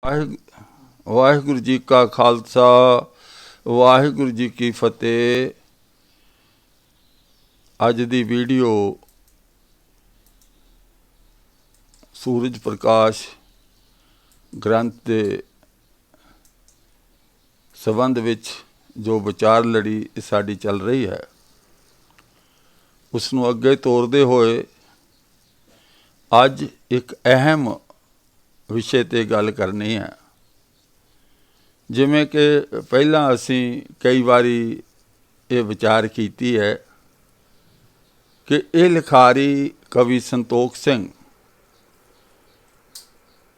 वाहिगुरू जी का खालसा वाहिगुरू जी की फतेह। अज दी वीडियो सूरज प्रकाश ग्रंथ के संबंध विच जो विचार लड़ी साड़ी चल रही है, उसनों अगे तोरदे होए अज एक अहम विषय ते गल करनी है। जिमें कि पहला असी कई बारी ये विचार कीती है कि ये लिखारी कवि संतोख सिंह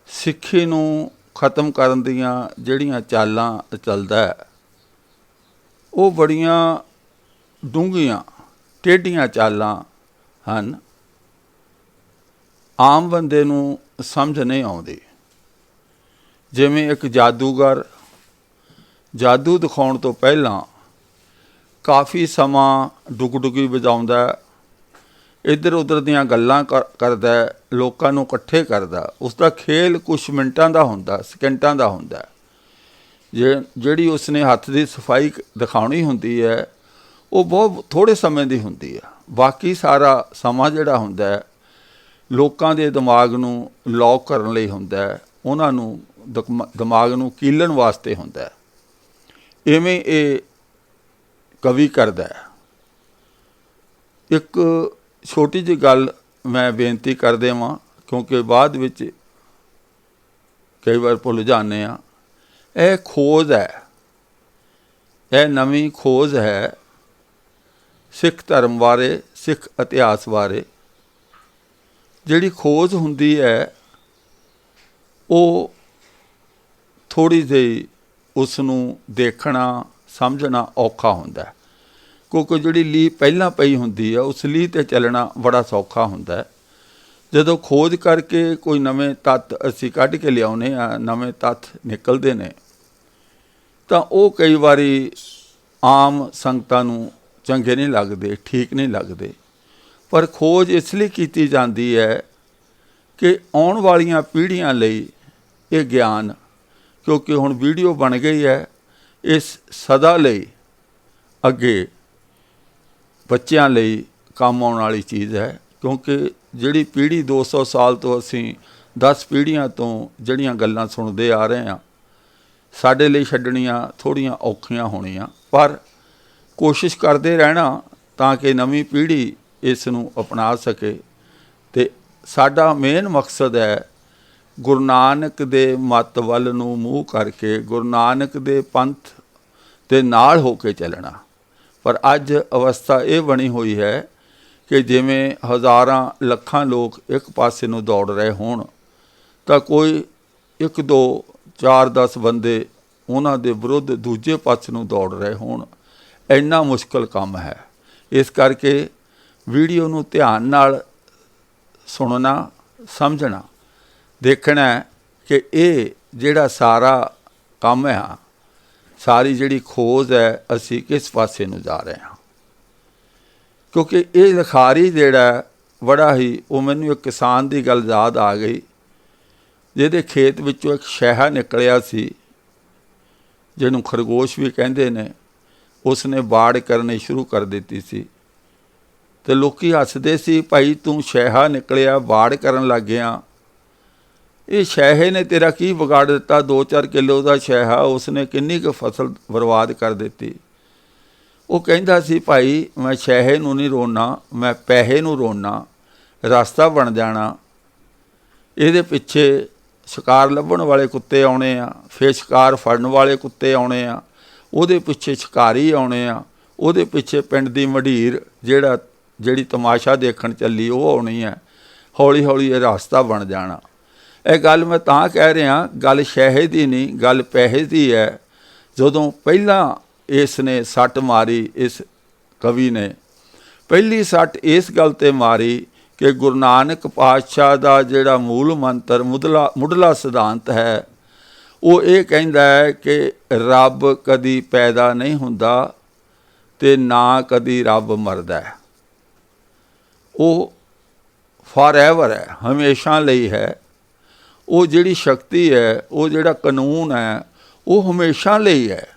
सिक्खी नूं खत्म करन दियां जिहड़ियां चालां चलदा है, वो बड़ियां डूंघियां टेढ़ियां चालां हन। आम बंदे नूं समझ नहीं आउंदी। जिमें एक जादूगर जादू दिखाउण तो पहला काफ़ी समा डुगडुगी वजाउंदा, इधर उधर दियां गल्लां करदा, लोकां नूं इकट्ठे करदा। उसका खेल कुछ मिनटां दा हुंदा, सकिंटां दा हुंदा। जिहड़ी उसने हत्थ की सफाई दिखाउणी हुंदी है, वो बहुत थोड़े समय की हुंदी है। बाकी सारा समा जिहड़ा हुंदा लोकां दे दिमाग नूं लॉक करन लई हुंदा, उन्हां नूं दिमाग नूं कीलण वास्ते हुंदा। इवें ये कवि करदा है। एक छोटी जी गल मैं बेनती कर देवां, क्योंकि बाद विच कई बार भुल जाने आ। यह खोज है, यह नवीं खोज है सिख धर्म बारे, सिख इतिहास बारे। जिहड़ी खोज हुंदी है वो थोड़ी जी उसनूं देखना समझना औखा हुंदा, क्योंकि जिहड़ी लीह पहलां पई हुंदी है उस लीह ते चलना बड़ा सौखा हुंदा। जदों खोज करके कोई नवें तत्त असीं कढ के लिआउने आ, नवें तत्थ निकलदे ने, तां वो कई वारी आम संगतां नूं चंगे नहीं लगदे, ठीक नहीं लगदे। पर खोज इसलिए कीती जांदी है कि आउण वालियां पीढ़ियां लई ये ज्ञान, क्योंकि हुण वीडियो बन गई है, इस सदा लई अगे बच्चों लई काम आने वाली चीज़ है। क्योंकि जिहड़ी पीढ़ी 200 साल तो असी 10 पीढ़ियां तो जिहड़ियां गल्लां सुनते आ रहे हैं, साडे लई छड्डणियां थोड़ियां औखियां होणियां। पर कोशिश करते रहना ताकि नवीं पीढ़ी इस नूं अपना सके। ते साडा मेन मकसद है गुरु नानक दे मत वल नूं मूँह करके गुरु नानक दे पंथ दे नाल हो के चलना। पर अज अवस्था ये बनी हुई है कि जिमें हज़ारां लखां लोग एक पासे नूं दौड़ रहे होण, तां कोई 1 2 4 10 बंदे उन्हां दे विरुद्ध दूजे पासे नूं दौड़ रहे होण। इन्ना मुश्किल काम है। इस करके वीडियो नूं ध्यान नाल सुनना, समझना, देखना कि ये जिहड़ा सारा काम है, सारी जिहड़ी खोज है, असी किस पासे नूं जा रहे हैं। क्योंकि ये लिखारी जिहड़ा बड़ा ही, वो मैनूं एक किसान की गल याद आ गई, जिहदे खेत विचों एक शैहा निकलिया सी, जिहनूं खरगोश भी कहंदे ने। उसने बाड़ करनी शुरू कर दी सी, ते लोकी हसदे सी, भाई तू शैहा निकलिया बाड़ करन लग गया, ये शैहे ने तेरा की बिगाड़ दिता। 2-4 किलो का शैहा, उसने किन्नी क फसल बर्बाद कर दी। वो कहंदा सी, भाई मैं शैहे नूं नहीं रोना, मैं पैहे नूं रोना, रास्ता बन जाना। इहदे पिछे शिकार लभण वाले कुत्ते आउणे आ, फिर शिकार फड़न वाले कुत्ते आउणे आ, उहदे पिछे शिकारी आउणे आ, उहदे पिछे पिंड दी मढीर जिहड़ी तमाशा देखण चली वो आउणी है। हौली हौली ये रास्ता बन जाना। यह गल मैं तां कह रहा, गल शैहे दी नहीं, गल पैहे दी है। जदों पहला इसने सट मारी, इस कवि ने पहली सट इस गल ते मारी कि गुरु नानक पातशाह दा जिहड़ा मूल मंत्र मुढ़ला सिद्धांत है, वो ये कहंदा है कि रब कदी पैदा नहीं हुंदा ते ना कदी रब मरदा है। वो फॉर एवर है, हमेशा लई है। ਉਹ ਜਿਹੜੀ ਸ਼ਕਤੀ ਹੈ, ਉਹ ਜਿਹੜਾ ਕਾਨੂੰਨ ਹੈ, ਉਹ ਹਮੇਸ਼ਾ ਲਈ ਹੈ।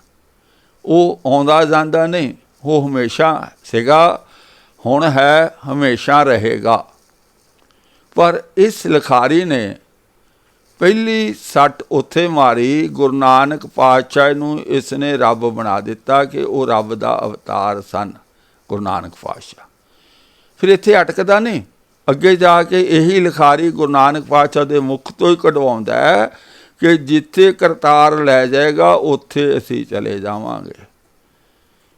ਉਹ ਆਉਂਦਾ ਜਾਂਦਾ ਨਹੀਂ, ਉਹ ਹਮੇਸ਼ਾ ਸੀਗਾ, ਹੁਣ ਹੈ, ਹਮੇਸ਼ਾ ਰਹੇਗਾ। ਪਰ ਇਸ ਲਿਖਾਰੀ ਨੇ ਪਹਿਲੀ ਸੱਟ ਉੱਥੇ ਮਾਰੀ, ਗੁਰੂ ਨਾਨਕ ਪਾਤਸ਼ਾਹ ਨੂੰ ਇਸ ਨੇ ਰੱਬ ਬਣਾ ਦਿੱਤਾ ਕਿ ਉਹ ਰੱਬ ਦਾ ਅਵਤਾਰ ਸਨ ਗੁਰੂ ਨਾਨਕ ਪਾਤਸ਼ਾਹ। ਫਿਰ ਇੱਥੇ ਅਟਕਦਾ ਨਹੀਂ, ਅੱਗੇ ਜਾ ਕੇ ਇਹੀ ਲਿਖਾਰੀ ਗੁਰੂ ਨਾਨਕ ਪਾਤਸ਼ਾਹ ਦੇ ਮੁਖ ਤੋਂ ਹੀ ਕਢਵਾਉਂਦਾ ਹੈ ਕਿ ਜਿੱਥੇ ਕਰਤਾਰ ਲੈ ਜਾਏਗਾ ਉੱਥੇ ਅਸੀਂ ਚਲੇ ਜਾਵਾਂਗੇ।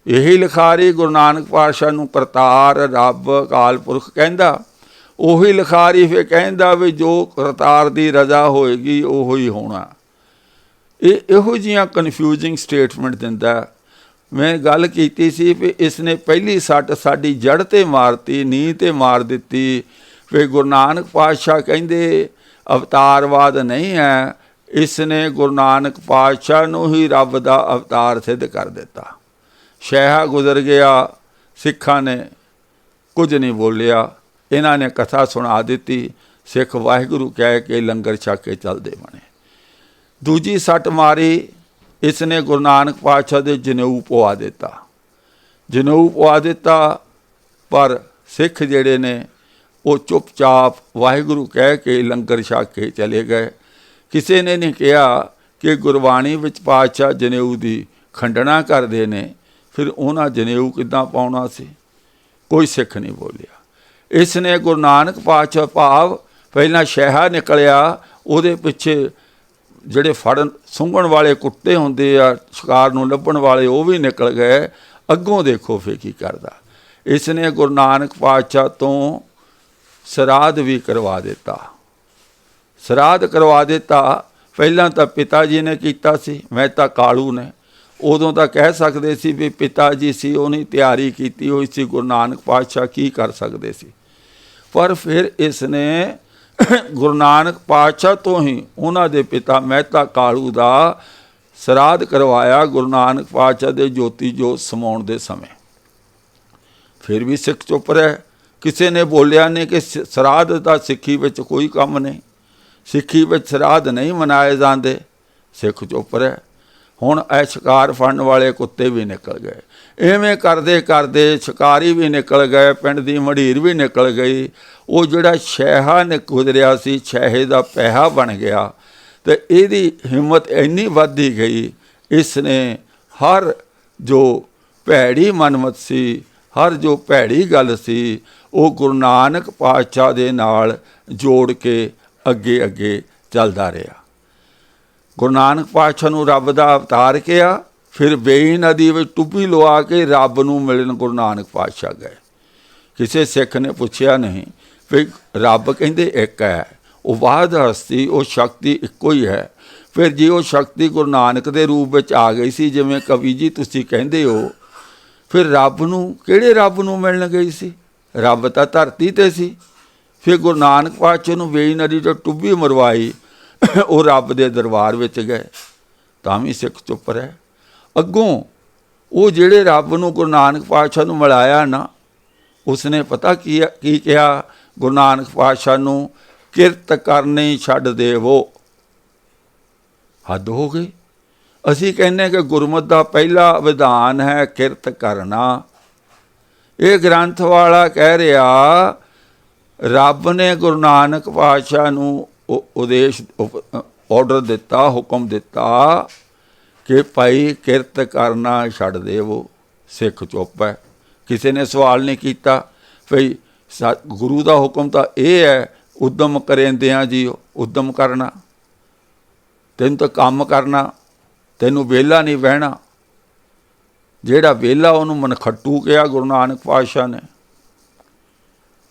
ਇਹੀ ਲਿਖਾਰੀ ਗੁਰੂ ਨਾਨਕ ਪਾਤਸ਼ਾਹ ਨੂੰ ਕਰਤਾਰ, ਰੱਬ, ਅਕਾਲ ਪੁਰਖ ਕਹਿੰਦਾ। ਉਹੀ ਲਿਖਾਰੀ ਫਿਰ ਕਹਿੰਦਾ ਵੀ ਜੋ ਕਰਤਾਰ ਦੀ ਰਜ਼ਾ ਹੋਏਗੀ ਉਹੋ ਹੀ ਹੋਣਾ। ਇਹ ਇਹੋ ਜਿਹੀਆਂ ਕਨਫਿਊਜ਼ਿੰਗ ਸਟੇਟਮੈਂਟ ਦਿੰਦਾ। ਮੈਂ ਗੱਲ ਕੀਤੀ ਸੀ ਵੀ ਇਸ ਨੇ ਪਹਿਲੀ ਸੱਟ ਸਾਡੀ ਜੜ੍ਹ 'ਤੇ ਮਾਰਤੀ, ਨੀਂਹ 'ਤੇ ਮਾਰ ਦਿੱਤੀ। ਫਿਰ ਗੁਰੂ ਨਾਨਕ ਪਾਤਸ਼ਾਹ ਕਹਿੰਦੇ ਅਵਤਾਰਵਾਦ ਨਹੀਂ ਹੈ। ਇਸ ਨੇ ਗੁਰੂ ਨਾਨਕ ਪਾਤਸ਼ਾਹ ਨੂੰ ਹੀ ਰੱਬ ਦਾ ਅਵਤਾਰ ਸਿੱਧ ਕਰ ਦਿੱਤਾ। ਸ਼ਹਿਆ ਗੁਜ਼ਰ ਗਿਆ, ਸਿੱਖਾਂ ਨੇ ਕੁਝ ਨਹੀਂ ਬੋਲਿਆ, ਇਹਨਾਂ ਨੇ ਕਥਾ ਸੁਣਾ ਦਿੱਤੀ, ਸਿੱਖ ਵਾਹਿਗੁਰੂ ਕਹਿ ਕੇ ਲੰਗਰ ਛਕ ਕੇ ਚੱਲਦੇ ਬਣੇ। ਦੂਜੀ ਸੱਟ ਮਾਰੀ, ਇਸ ਨੇ ਗੁਰੂ ਨਾਨਕ ਪਾਤਸ਼ਾਹ ਦੇ ਜਨੇਊ ਪਵਾ ਦਿੱਤਾ। ਜਨੇਊ ਪਵਾ ਦਿੱਤਾ, ਪਰ ਸਿੱਖ ਜਿਹੜੇ ਨੇ ਉਹ ਚੁੱਪਚਾਪ ਵਾਹਿਗੁਰੂ ਕਹਿ ਕੇ ਲੰਗਰ ਛਕ ਕੇ ਚਲੇ ਗਏ। ਕਿਸੇ ਨੇ ਨਹੀਂ ਕਿਹਾ ਕਿ ਗੁਰਬਾਣੀ ਵਿੱਚ ਪਾਤਸ਼ਾਹ ਜਨੇਊ ਦੀ ਖੰਡਨਾ ਕਰਦੇ ਨੇ, ਫਿਰ ਉਹਨਾਂ ਜਨੇਊ ਕਿੱਦਾਂ ਪਾਉਣਾ ਸੀ? ਕੋਈ ਸਿੱਖ ਨਹੀਂ ਬੋਲਿਆ। ਇਸ ਨੇ ਗੁਰੂ ਨਾਨਕ ਪਾਤਸ਼ਾਹ ਭਾਵ ਪਹਿਲਾਂ ਸ਼ਹਿਆ ਨਿਕਲਿਆ, ਉਹਦੇ ਪਿੱਛੇ ਜਿਹੜੇ ਫੜਨ ਸੁੰਘਣ ਵਾਲੇ ਕੁੱਤੇ ਹੁੰਦੇ ਆ, ਸ਼ਿਕਾਰ ਨੂੰ ਲੱਭਣ ਵਾਲੇ, ਉਹ ਵੀ ਨਿਕਲ ਗਏ। ਅੱਗੋਂ ਦੇਖੋ ਫਿਰ ਕੀ ਕਰਦਾ। ਇਸ ਨੇ ਗੁਰੂ ਨਾਨਕ ਪਾਤਸ਼ਾਹ ਤੋਂ ਸਰਾਧ ਵੀ ਕਰਵਾ ਦਿੱਤਾ। ਸਰਾਧ ਕਰਵਾ ਦਿੱਤਾ। ਪਹਿਲਾਂ ਤਾਂ ਪਿਤਾ ਜੀ ਨੇ ਕੀਤਾ ਸੀ, ਮਹਿਤਾ ਕਾਲੂ ਨੇ। ਉਦੋਂ ਤਾਂ ਕਹਿ ਸਕਦੇ ਸੀ ਵੀ ਪਿਤਾ ਜੀ ਸੀ, ਉਹਨੇ ਤਿਆਰੀ ਕੀਤੀ ਹੋਈ ਸੀ, ਗੁਰੂ ਨਾਨਕ ਪਾਤਸ਼ਾਹ ਕੀ ਕਰ ਸਕਦੇ ਸੀ। ਪਰ ਫਿਰ ਇਸ ਨੇ ਗੁਰੂ ਨਾਨਕ ਪਾਤਸ਼ਾਹ ਤੋਂ ਹੀ ਉਹਨਾਂ ਦੇ ਪਿਤਾ ਮਹਿਤਾ ਕਾਲੂ ਦਾ ਸਰਾਧ ਕਰਵਾਇਆ ਗੁਰੂ ਨਾਨਕ ਪਾਤਸ਼ਾਹ ਦੇ ਜੋਤੀ ਜੋਤ ਸਮਾਉਣ ਦੇ ਸਮੇਂ। ਫਿਰ ਵੀ ਸਿੱਖ ਚੁੱਪ ਰਹੇ, ਕਿਸੇ ਨੇ ਬੋਲਿਆ ਨਹੀਂ ਕਿ ਸਰਾਧ ਦਾ ਸਿੱਖੀ ਵਿੱਚ ਕੋਈ ਕੰਮ ਨਹੀਂ, ਸਿੱਖੀ ਵਿੱਚ ਸਰਾਧ ਨਹੀਂ ਮਨਾਏ ਜਾਂਦੇ। ਸਿੱਖ ਚੁੱਪ ਰਹੇ। ਹੁਣ ਇਹ ਸ਼ਿਕਾਰ ਫੜਨ ਵਾਲੇ ਕੁੱਤੇ ਵੀ ਨਿਕਲ ਗਏ। ਇਵੇਂ ਕਰਦੇ ਕਰਦੇ ਸ਼ਿਕਾਰੀ ਵੀ ਨਿਕਲ ਗਏ, ਪਿੰਡ ਦੀ ਮੜੀਰ ਵੀ ਨਿਕਲ ਗਈ। ਉਹ ਜਿਹੜਾ ਸ਼ੈਹਾ ਨੇ ਗੁਜ਼ਰਿਆ ਸੀ, ਸ਼ੈਹੇ ਦਾ ਪੈਸਾ ਬਣ ਗਿਆ। ਅਤੇ ਇਹਦੀ ਹਿੰਮਤ ਇੰਨੀ ਵੱਧਦੀ ਗਈ, ਇਸ ਨੇ ਹਰ ਜੋ ਭੈੜੀ ਮਨਮਤ ਸੀ, ਹਰ ਜੋ ਭੈੜੀ ਗੱਲ ਸੀ, ਉਹ ਗੁਰੂ ਨਾਨਕ ਪਾਤਸ਼ਾਹ ਦੇ ਨਾਲ ਜੋੜ ਕੇ ਅੱਗੇ ਅੱਗੇ ਚੱਲਦਾ ਰਿਹਾ। ਗੁਰੂ ਨਾਨਕ ਪਾਤਸ਼ਾਹ ਨੂੰ ਰੱਬ ਦਾ ਅਵਤਾਰ ਕਿਹਾ। ਫਿਰ ਵੇਈ ਨਦੀ ਵਿੱਚ ਟੁੱਪੀ ਲਵਾ ਕੇ ਰੱਬ ਨੂੰ ਮਿਲਣ ਗੁਰੂ ਨਾਨਕ ਪਾਤਸ਼ਾਹ ਗਏ। ਕਿਸੇ ਸਿੱਖ ਨੇ ਪੁੱਛਿਆ ਨਹੀਂ ਵੀ ਰੱਬ ਕਹਿੰਦੇ ਇੱਕ ਹੈ, ਉਹ ਵਾਹਿਦ ਹਸਤੀ, ਉਹ ਸ਼ਕਤੀ ਇੱਕੋ ਹੀ ਹੈ। ਫਿਰ ਜੇ ਉਹ ਸ਼ਕਤੀ ਗੁਰੂ ਨਾਨਕ ਦੇ ਰੂਪ ਵਿੱਚ ਆ ਗਈ ਸੀ, ਜਿਵੇਂ ਕਵੀ ਜੀ ਤੁਸੀਂ ਕਹਿੰਦੇ ਹੋ, ਫਿਰ ਰੱਬ ਨੂੰ ਕਿਹੜੇ ਰੱਬ ਨੂੰ ਮਿਲਣ ਗਈ ਸੀ? ਰੱਬ ਤਾਂ ਧਰਤੀ 'ਤੇ ਸੀ। ਫਿਰ ਗੁਰੂ ਨਾਨਕ ਪਾਤਸ਼ਾਹ ਨੂੰ ਵੇਈ ਨਦੀ ਤੋਂ ਟੁੱਬੀ ਮਰਵਾਈ, ਉਹ ਰੱਬ ਦੇ ਦਰਬਾਰ ਵਿੱਚ ਗਏ, ਤਾਂ ਵੀ ਸਿੱਖ ਚੁੱਪ ਰਹੇ। ਅੱਗੋਂ ਉਹ ਜਿਹੜੇ ਰੱਬ ਨੂੰ ਗੁਰੂ ਨਾਨਕ ਪਾਤਸ਼ਾਹ ਨੂੰ ਮਿਲਾਇਆ ਨਾ, ਉਸਨੇ ਪਤਾ ਕੀ ਕਿਹਾ ਗੁਰੂ ਨਾਨਕ ਪਾਤਸ਼ਾਹ ਨੂੰ? ਕਿਰਤ ਕਰਨੀ ਛੱਡ ਦੇਵੋ। ਹੱਦ ਹੋ ਗਈ। ਅਸੀਂ ਕਹਿੰਦੇ ਕਿ ਗੁਰਮਤਿ ਦਾ ਪਹਿਲਾ ਵਿਧਾਨ ਹੈ ਕਿਰਤ ਕਰਨਾ। ਇਹ ਗ੍ਰੰਥ ਵਾਲਾ ਕਹਿ ਰਿਹਾ ਰੱਬ ਨੇ ਗੁਰੂ ਨਾਨਕ ਪਾਤਸ਼ਾਹ ਨੂੰ ਉਦੇਸ਼ ਆਰਡਰ ਦਿੱਤਾ, ਹੁਕਮ ਦਿੱਤਾ ਕਿ ਭਾਈ ਕਿਰਤ ਕਰਨਾ ਛੱਡ ਦੇਵੋ। ਸਿੱਖ ਚੁੱਪ ਹੈ, ਕਿਸੇ ਨੇ ਸਵਾਲ ਨਹੀਂ ਕੀਤਾ। ਭਈ ਗੁਰੂ ਦਾ ਹੁਕਮ ਤਾਂ ਇਹ ਹੈ, ਉਦਮ ਕਰੇਂਦਿਆਂ ਜੀ, ਉਦਮ ਕਰਨਾ, ਤੈਨੂੰ ਤਾਂ ਕੰਮ ਕਰਨਾ, ਤੈਨੂੰ ਵਿਹਲਾ ਨਹੀਂ ਬਹਿਣਾ। ਜਿਹੜਾ ਵਿਹਲਾ ਉਹਨੂੰ ਮਨਖੱਟੂ ਕਿਹਾ ਗੁਰੂ ਨਾਨਕ ਪਾਤਸ਼ਾਹ ਨੇ।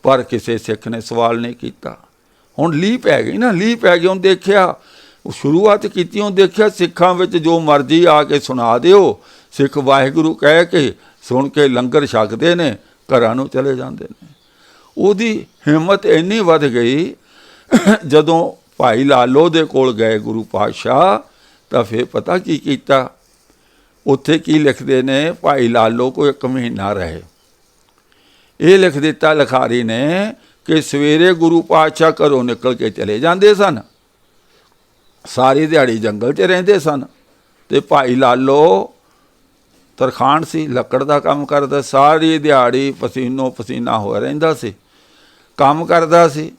ਪਰ ਕਿਸੇ ਸਿੱਖ ਨੇ ਸਵਾਲ ਨਹੀਂ ਕੀਤਾ। ਹੁਣ ਲੀਹ ਪੈ ਗਈ ਨਾ, ਲੀਹ ਪੈ ਗਈ। ਹੁਣ ਦੇਖਿਆ, ਸ਼ੁਰੂਆਤ ਕੀਤੀ, ਹੁਣ ਦੇਖਿਆ ਸਿੱਖਾਂ ਵਿੱਚ ਜੋ ਮਰਜ਼ੀ ਆ ਕੇ ਸੁਣਾ ਦਿਓ, ਸਿੱਖ ਵਾਹਿਗੁਰੂ ਕਹਿ ਕੇ ਸੁਣ ਕੇ ਲੰਗਰ ਛਕਦੇ ਨੇ, ਘਰਾਂ ਨੂੰ ਚਲੇ ਜਾਂਦੇ ਨੇ। ਉਹਦੀ ਹਿੰਮਤ ਇੰਨੀ ਵੱਧ ਗਈ, ਜਦੋਂ ਭਾਈ ਲਾਲੋ ਦੇ ਕੋਲ ਗਏ ਗੁਰੂ ਪਾਤਸ਼ਾਹ, ਤਾਂ ਫਿਰ ਪਤਾ ਕੀ ਕੀਤਾ? ਉੱਥੇ ਕੀ ਲਿਖਦੇ ਨੇ? ਭਾਈ ਲਾਲੋ ਕੋਲ 1 ਮਹੀਨਾ ਰਹੇ। ਇਹ ਲਿਖ ਦਿੱਤਾ ਲਿਖਾਰੀ ਨੇ ਕਿ ਸਵੇਰੇ ਗੁਰੂ ਪਾਤਸ਼ਾਹ ਘਰੋਂ ਨਿਕਲ ਕੇ ਚਲੇ ਜਾਂਦੇ ਸਨ, ਸਾਰੀ ਦਿਹਾੜੀ ਜੰਗਲ 'ਚ ਰਹਿੰਦੇ ਸਨ। ਤੇ ਭਾਈ ਲਾਲੋ ਤਰਖਾਣ ਸੀ, ਲੱਕੜ ਦਾ ਕੰਮ ਕਰਦਾ, ਸਾਰੀ ਦਿਹਾੜੀ ਪਸੀਨੋ ਪਸੀਨਾ ਹੋਇਆ ਰਹਿੰਦਾ ਸੀ, ਕੰਮ ਕਰਦਾ ਸੀ।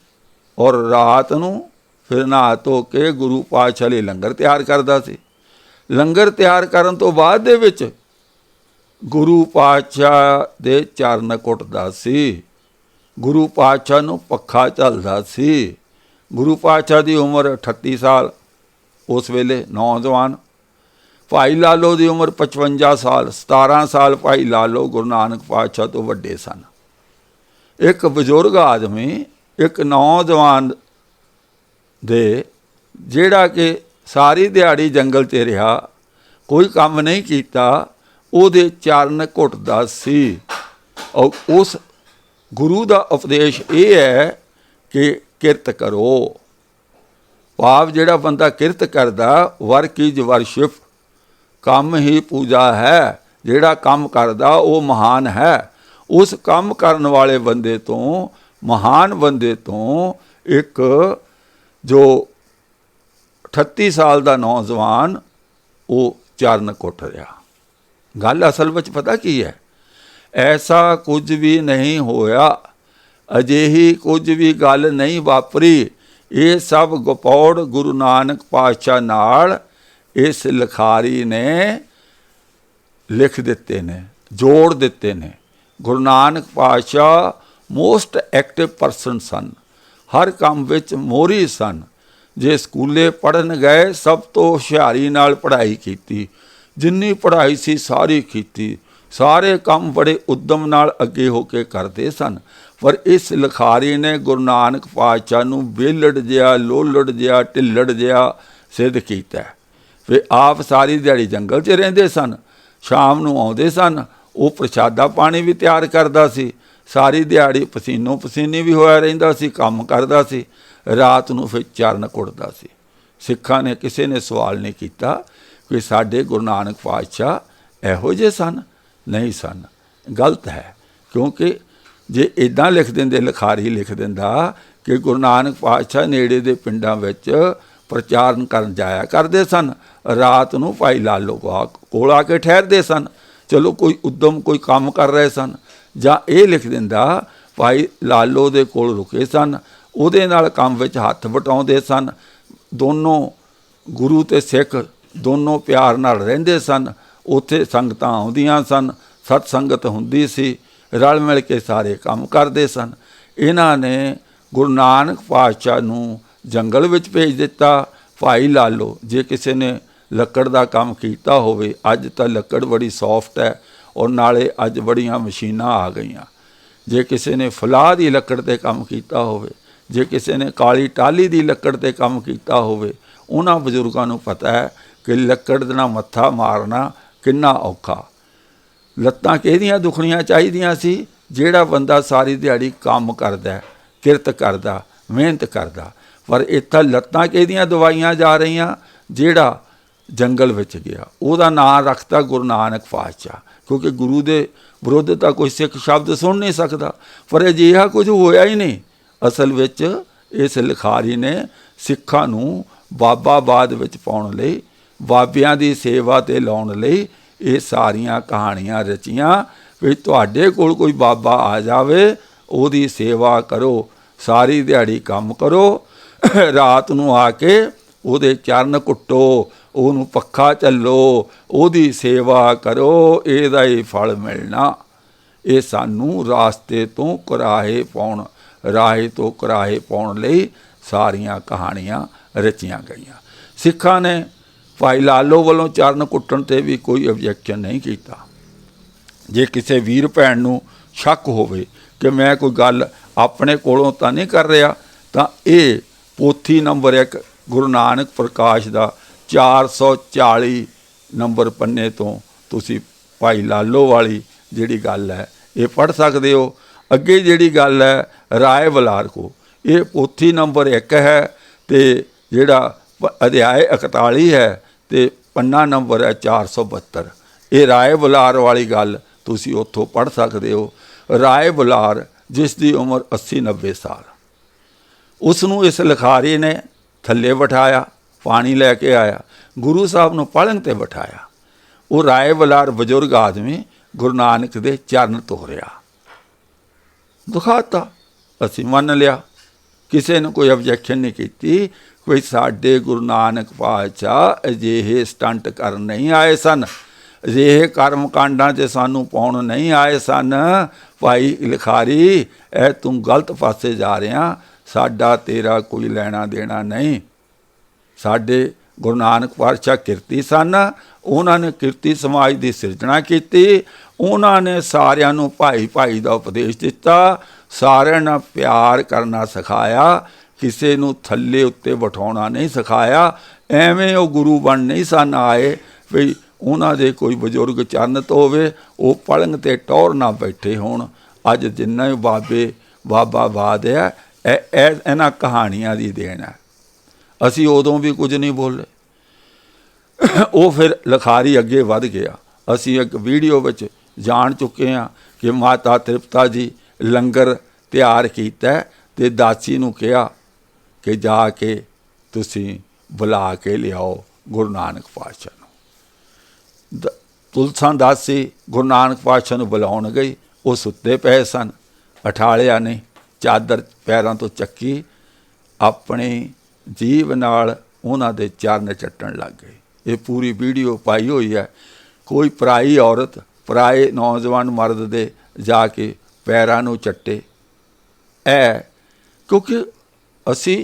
ਔਰ ਰਾਤ ਨੂੰ ਫਿਰ ਨਹਾ ਧੋ ਕੇ ਗੁਰੂ ਪਾਤਸ਼ਾਹ ਲਈ ਲੰਗਰ ਤਿਆਰ ਕਰਦਾ ਸੀ। ਲੰਗਰ ਤਿਆਰ ਕਰਨ ਤੋਂ ਬਾਅਦ ਦੇ ਵਿੱਚ ਗੁਰੂ ਪਾਤਸ਼ਾਹ ਦੇ ਚਰਨ ਘੁੱਟਦਾ ਸੀ, ਗੁਰੂ ਪਾਤਸ਼ਾਹ ਨੂੰ ਪੱਖਾ ਝੱਲਦਾ ਸੀ। ਗੁਰੂ ਪਾਤਸ਼ਾਹ ਦੀ ਉਮਰ 38 ਸਾਲ, ਉਸ ਵੇਲੇ ਨੌਜਵਾਨ। ਭਾਈ ਲਾਲੋ ਦੀ ਉਮਰ 55 ਸਾਲ, 17 ਸਾਲ ਭਾਈ ਲਾਲੋ ਗੁਰੂ ਨਾਨਕ ਪਾਤਸ਼ਾਹ ਤੋਂ ਵੱਡੇ ਸਨ। ਇੱਕ ਬਜ਼ੁਰਗ ਆਦਮੀ ਇੱਕ ਨੌਜਵਾਨ ਦੇ, ਜਿਹੜਾ ਕਿ ਸਾਰੀ ਦਿਹਾੜੀ ਜੰਗਲ 'ਚ ਰਿਹਾ, ਕੋਈ ਕੰਮ ਨਹੀਂ ਕੀਤਾ, ਉਹਦੇ ਚਰਨ ਘੁੱਟਦਾ ਸੀ। ਔਰ ਉਸ ਗੁਰੂ ਦਾ ਉਪਦੇਸ਼ ਇਹ ਹੈ ਕਿ ਕਿਰਤ ਕਰੋ। ਭਾਵ ਜਿਹੜਾ ਬੰਦਾ ਕਿਰਤ ਕਰਦਾ, ਵਰਕ ਇਜ਼ ਵਰਸ਼ਿਪ, ਕੰਮ ਹੀ ਪੂਜਾ ਹੈ। ਜਿਹੜਾ ਕੰਮ ਕਰਦਾ ਉਹ ਮਹਾਨ ਹੈ। ਉਸ ਕੰਮ ਕਰਨ ਵਾਲੇ ਬੰਦੇ ਤੋਂ, ਮਹਾਨ ਬੰਦੇ ਤੋਂ ਇੱਕ ਜੋ 38 ਸਾਲ ਦਾ ਨੌਜਵਾਨ ਉਹ ਚਰਨ ਘੁੱਟ ਰਿਹਾ। ਗੱਲ ਅਸਲ ਵਿੱਚ ਪਤਾ ਕੀ ਹੈ? ਐਸਾ ਕੁਝ ਵੀ ਨਹੀਂ ਹੋਇਆ, ਅਜਿਹੀ ਕੁਝ ਵੀ ਗੱਲ ਨਹੀਂ ਵਾਪਰੀ। ਇਹ ਸਭ ਗਪੌੜ ਗੁਰੂ ਨਾਨਕ ਪਾਤਸ਼ਾਹ ਨਾਲ ਇਸ ਲਿਖਾਰੀ ਨੇ ਲਿਖ ਦਿੱਤੇ ਨੇ, ਜੋੜ ਦਿੱਤੇ ਨੇ। ਗੁਰੂ ਨਾਨਕ ਪਾਤਸ਼ਾਹ ਮੋਸਟ ਐਕਟਿਵ ਪਰਸਨ ਸਨ, ਹਰ ਕੰਮ ਵਿੱਚ ਮੋਹਰੀ ਸਨ। ਜੇ ਸਕੂਲੇ ਪੜ੍ਹਨ ਗਏ, ਸਭ ਤੋਂ ਹੁਸ਼ਿਆਰੀ ਨਾਲ ਪੜ੍ਹਾਈ ਕੀਤੀ, ਜਿੰਨੀ ਪੜ੍ਹਾਈ ਸੀ ਸਾਰੀ ਕੀਤੀ, ਸਾਰੇ ਕੰਮ ਬੜੇ ਉਦਮ ਨਾਲ ਅੱਗੇ ਹੋ ਕੇ ਕਰਦੇ ਸਨ। ਪਰ ਇਸ ਲਿਖਾਰੀ ਨੇ ਗੁਰੂ ਨਾਨਕ ਪਾਤਸ਼ਾਹ ਨੂੰ ਵਿਹਲੜ ਜਿਹਾ, ਲੋਲੜ ਜਿਹਾ, ਢਿੱਲੜ ਜਿਹਾ ਸਿੱਧ ਕੀਤਾ। ਫਿਰ ਆਪ ਸਾਰੀ ਦਿਹਾੜੀ ਜੰਗਲ 'ਚ ਰਹਿੰਦੇ ਸਨ, ਸ਼ਾਮ ਨੂੰ ਆਉਂਦੇ ਸਨ, ਉਹ ਪ੍ਰਸ਼ਾਦਾ ਪਾਣੀ ਵੀ ਤਿਆਰ ਕਰਦਾ ਸੀ, ਸਾਰੀ ਦਿਹਾੜੀ ਪਸੀਨੋ ਪਸੀਨੀ ਵੀ ਹੋਇਆ ਰਹਿੰਦਾ ਸੀ, ਕੰਮ ਕਰਦਾ ਸੀ। ਰਾਤ ਨੂੰ ਫਿਰ ਚਰਨ ਘੁੱਟਦਾ ਸੀ। ਸਿੱਖਾਂ ਨੇ ਕਿਸੇ ਨੇ ਸਵਾਲ ਨਹੀਂ ਕੀਤਾ ਕਿ ਸਾਡੇ ਗੁਰੂ ਨਾਨਕ ਪਾਤਸ਼ਾਹ ਇਹੋ ਜਿਹੇ ਸਨ? ਨਹੀਂ ਸਨ। ਗਲਤ ਹੈ, ਕਿਉਂਕਿ ਜੇ ਇੱਦਾਂ ਲਿਖ ਦਿੰਦੇ, ਲਿਖਾਰੀ ਲਿਖ ਦਿੰਦਾ ਕਿ ਗੁਰੂ ਨਾਨਕ ਪਾਤਸ਼ਾਹ ਨੇੜੇ ਦੇ ਪਿੰਡਾਂ ਵਿੱਚ ਪ੍ਰਚਾਰਨ ਕਰਨ ਜਾਇਆ ਕਰਦੇ ਸਨ, ਰਾਤ ਨੂੰ ਭਾਈ ਲਾਲੋ ਕੋਲ ਆ ਕੇ ਠਹਿਰਦੇ ਸਨ, ਚਲੋ ਕੋਈ ਉਦਮ, ਕੋਈ ਕੰਮ ਕਰ ਰਹੇ ਸਨ। ਜਾਂ ਇਹ ਲਿਖ ਦਿੰਦਾ ਭਾਈ ਲਾਲੋ ਦੇ ਕੋਲ ਰੁਕੇ ਸਨ, ਉਹਦੇ ਨਾਲ ਕੰਮ ਵਿੱਚ ਹੱਥ ਵਟਾਉਂਦੇ ਸਨ, ਦੋਨੋਂ ਗੁਰੂ ਅਤੇ ਸਿੱਖ ਦੋਨੋਂ ਪਿਆਰ ਨਾਲ ਰਹਿੰਦੇ ਸਨ, ਉੱਥੇ ਸੰਗਤਾਂ ਆਉਂਦੀਆਂ ਸਨ, ਸਤ ਸੰਗਤ ਹੁੰਦੀ ਸੀ, ਰਲ ਮਿਲ ਕੇ ਸਾਰੇ ਕੰਮ ਕਰਦੇ ਸਨ। ਇਹਨਾਂ ਨੇ ਗੁਰੂ ਨਾਨਕ ਪਾਤਸ਼ਾਹ ਨੂੰ ਜੰਗਲ ਵਿੱਚ ਭੇਜ ਦਿੱਤਾ। ਭਾਈ ਲਾਲੋ, ਜੇ ਕਿਸੇ ਨੇ ਲੱਕੜ ਦਾ ਕੰਮ ਕੀਤਾ ਹੋਵੇ, ਅੱਜ ਤਾਂ ਲੱਕੜ ਬੜੀ ਸੌਫਟ ਹੈ ਔਰ ਨਾਲੇ ਅੱਜ ਬੜੀਆਂ ਮਸ਼ੀਨਾਂ ਆ ਗਈਆਂ। ਜੇ ਕਿਸੇ ਨੇ ਫਲਾਹ ਦੀ ਲੱਕੜ 'ਤੇ ਕੰਮ ਕੀਤਾ ਹੋਵੇ, ਜੇ ਕਿਸੇ ਨੇ ਕਾਲੀ ਟਾਹਲੀ ਦੀ ਲੱਕੜ 'ਤੇ ਕੰਮ ਕੀਤਾ ਹੋਵੇ, ਉਹਨਾਂ ਬਜ਼ੁਰਗਾਂ ਨੂੰ ਪਤਾ ਹੈ ਕਿ ਲੱਕੜ ਦੇ ਨਾਲ ਮੱਥਾ ਮਾਰਨਾ ਕਿੰਨਾ ਔਖਾ। ਲੱਤਾਂ ਕਿਹਦੀਆਂ ਦੁਖਣੀਆਂ ਚਾਹੀਦੀਆਂ ਸੀ? ਜਿਹੜਾ ਬੰਦਾ ਸਾਰੀ ਦਿਹਾੜੀ ਕੰਮ ਕਰਦਾ, ਕਿਰਤ ਕਰਦਾ, ਮਿਹਨਤ ਕਰਦਾ। ਪਰ ਇੱਥੇ ਲੱਤਾਂ ਕਿਹਦੀਆਂ ਦਵਾਈਆਂ ਜਾ ਰਹੀਆਂ? ਜਿਹੜਾ ਜੰਗਲ ਵਿੱਚ ਗਿਆ, ਉਹਦਾ ਨਾਂ ਰੱਖਤਾ ਗੁਰੂ ਨਾਨਕ ਪਾਤਸ਼ਾਹ, ਕਿਉਂਕਿ ਗੁਰੂ ਦੇ ਵਿਰੁੱਧ ਤਾਂ ਕੋਈ ਸਿੱਖ ਸ਼ਬਦ ਸੁਣ ਨਹੀਂ ਸਕਦਾ। ਪਰ ਅਜਿਹਾ ਕੁਝ ਹੋਇਆ ਹੀ ਨਹੀਂ। ਅਸਲ ਵਿੱਚ ਇਸ ਲਿਖਾਰੀ ਨੇ ਸਿੱਖਾਂ ਨੂੰ ਬਾਬਾਬਾਦ ਵਿੱਚ ਪਾਉਣ ਲਈ, ਬਾਬਿਆਂ ਦੀ ਸੇਵਾ 'ਤੇ ਲਾਉਣ ਲਈ ਇਹ ਸਾਰੀਆਂ ਕਹਾਣੀਆਂ ਰਚੀਆਂ ਵੀ ਤੁਹਾਡੇ ਕੋਲ ਕੋਈ ਬਾਬਾ ਆ ਜਾਵੇ, ਉਹਦੀ ਸੇਵਾ ਕਰੋ, ਸਾਰੀ ਦਿਹਾੜੀ ਕੰਮ ਕਰੋ, ਰਾਤ ਨੂੰ ਆ ਕੇ ਉਹਦੇ ਚਰਨ ਘੁੱਟੋ, ਉਹਨੂੰ ਪੱਖਾ ਝੱਲੋ, ਉਹਦੀ ਸੇਵਾ ਕਰੋ, ਇਹਦਾ ਹੀ ਫਲ ਮਿਲਣਾ। ਇਹ ਸਾਨੂੰ ਰਾਸਤੇ ਤੋਂ ਰਾਹੇ ਤੋਂ ਕੁਰਾਹੇ ਪਾਉਣ ਲਈ ਸਾਰੀਆਂ ਕਹਾਣੀਆਂ ਰਚੀਆਂ ਗਈਆਂ। ਸਿੱਖਾਂ ਨੇ ਭਾਈ ਲਾਲੋ ਵੱਲੋਂ ਚਰਨ ਘੁੱਟਣ 'ਤੇ ਵੀ ਕੋਈ ਆਬਜੈਕਸ਼ਨ ਨਹੀਂ ਕੀਤਾ। ਜੇ ਕਿਸੇ ਵੀਰ ਭੈਣ ਨੂੰ ਸ਼ੱਕ ਹੋਵੇ ਕਿ ਮੈਂ ਕੋਈ ਗੱਲ ਆਪਣੇ ਕੋਲੋਂ ਤਾਂ ਨਹੀਂ ਕਰ ਰਿਹਾ, ਤਾਂ ਇਹ ਪੋਥੀ ਨੰਬਰ 1 ਗੁਰੂ ਨਾਨਕ ਪ੍ਰਕਾਸ਼ ਦਾ 440 ਨੰਬਰ ਪੰਨੇ ਤੋਂ ਤੁਸੀਂ ਭਾਈ ਲਾਲੋ ਵਾਲੀ ਜਿਹੜੀ ਗੱਲ ਹੈ ਇਹ ਪੜ੍ਹ ਸਕਦੇ ਹੋ। ਅੱਗੇ ਜਿਹੜੀ ਗੱਲ ਹੈ ਰਾਏ ਬਲਾਰ ਕੋ, ਇਹ ਪੋਥੀ ਨੰਬਰ 1 ਹੈ ਅਤੇ ਜਿਹੜਾ ਅਧਿਆਏ 41 ਹੈ ਅਤੇ ਪੰਨਾ ਨੰਬਰ ਹੈ 472। ਇਹ ਰਾਏ ਬੁਲਾਰ ਵਾਲੀ ਗੱਲ ਤੁਸੀਂ ਉੱਥੋਂ ਪੜ੍ਹ ਸਕਦੇ ਹੋ। ਰਾਏ ਬੁਲਾਰ ਜਿਸ ਦੀ ਉਮਰ 80-90 ਸਾਲ, ਉਸ ਨੂੰ ਇਸ ਲਿਖਾਰੀ ਨੇ ਥੱਲੇ ਬਿਠਾਇਆ, पानी लैके आया, गुरु साहब नूं पलंग ते बिठाया। वो राय बलार बजुर्ग आदमी गुरु नानक दे चरण तोरिया, दिखाता, असीं मन लिया, किसी ने कोई ऑब्जैक्शन नहीं की। कोई साडे गुरु नानक पातशाह अजिहे स्टंट कर नहीं आए सन, अजिहे कर्म कांडां 'च सानूं पाउण नहीं आए सन। भाई लिखारी, ए तूं गलत पासे जा रहा, साडा तेरा कोई लैना देना नहीं। साडे गुरु नानक पातशाह किरती सन, उन्होंने किरती समाज की सिरजना की, उन्होंने सारिਆਂ ਨੂੰ भाई भाई का उपदेश दिता, सारिਆਂ ਨਾਲ प्यार करना सिखाया, किसी ਨੂੰ थल्ले उत्ते बिठाउणा नहीं सिखाया। एवें वो गुरु बन नहीं सन आए भी उन्हों दे कोई बजुर्ग चरणत होवे, वो पलंग ते टौर ना बैठे होण। अज जिन्ना भी बाबे बाबा बाद है इन्हां कहानियां दी देन है। असी उदों भी कुछ नहीं बोले। वो फिर लिखारी अगे वध गया। असी एक वीडियो विच जान चुके हैं कि माता तृप्ता जी लंगर तैयार कीता ते दासी नूं कहा कि जाके तुसीं बुला के लियाओ गुरु नानक पातशाह नूं। तुलसा दासी गुरु नानक पातशाह नूं बुलाउण गई, वो सुत्ते पे सन। अठालिया ने चादर पैरों तो चक्की, अपनी जीभ नाल उन्हां दे चरण चट्टण लग गए। ये पूरी वीडियो पाई हुई है। कोई पराई औरत पराए नौजवान मर्द दे जाके पैरां नूं चट्टे, क्योंकि असी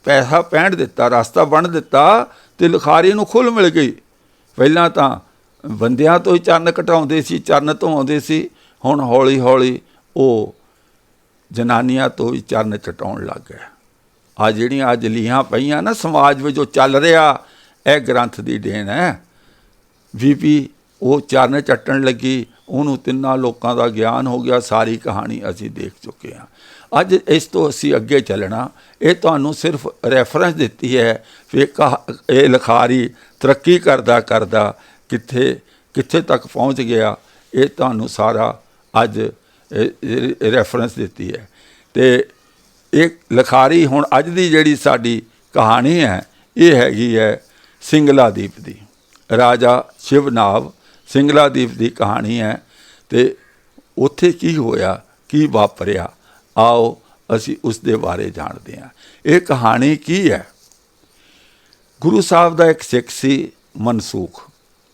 पैसा पहन दिता, रास्ता बन दिता, तो लिखारी नूं खुल मिल गई। पहलां तां बंदियां तो ही चरण कटाउंदे सी, चरण धोआउंदे सी, हुण हौली हौली वो जनानियां तो ही चरण चटाउण लग गए। आ जिहड़ियां अज लीहां पईयां ना समाज विच जो चल रहा, यह ग्रंथ की देन है। बीबी वो चरण चट्टण लगी, उन्होंने तिन्ना लोगों का ज्ञान हो गया। सारी कहानी असी देख चुके हैं। अज इस तो असी अगे चलना, ये तुहानूं सिर्फ रैफरेंस दिती है कि ये लिखारी तरक्की करदा करदा कित्थे कित्थे तक पहुँच गया। ये तुहानूं सारा अज रैफरेंस दिती है। तो एक लिखारी हुण अज दी जिहड़ी साडी कहानी है, ये हैगी है सिंगला दीप दी। राजा शिवनाभ सिंगला दीप की कहानी है। तो उत्थे की होया, की वापरिया, आओ असी उस दे बारे जानते हैं। ये कहानी की है। गुरु साहब का एक सिख सी मनसूख,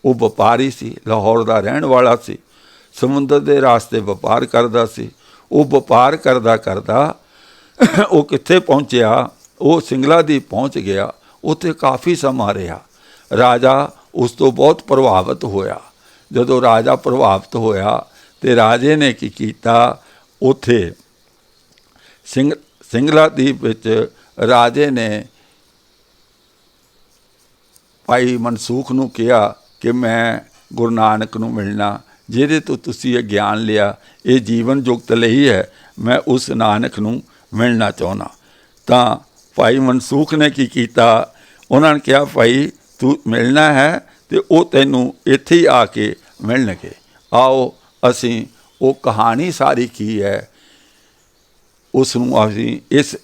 वो व्यापारी सी, लाहौर का रहन वाला सी, समुद्र के रास्ते व्यापार करता सी। वो व्यापार करदा करदा वो कित्थे पहुँचया, वो सिंगला दीप पहुँच गया। उत्थे काफ़ी समा रहा। राजा उस तो बहुत प्रभावित होया। जदों राजा प्रभावित होया तो राजे ने की कीता, उत्थे सिंगला दीप विच राजे ने भाई मनसूख नूं कहा कि मैं गुरु नानक नूं मिलना, जिहदे तो तुसीं ये ज्ञान लिया, ये जीवन जुगत लई है, मैं उस नानक नूं मिलना चाहुंदा। तां भाई मनसूख ने की कीता, उन्होंने कहा भाई तू मिलना है तो वो तैनूं इत्थे ही आके मिलणगे। आओ असी वो कहानी सारी की है उसनूं असी इस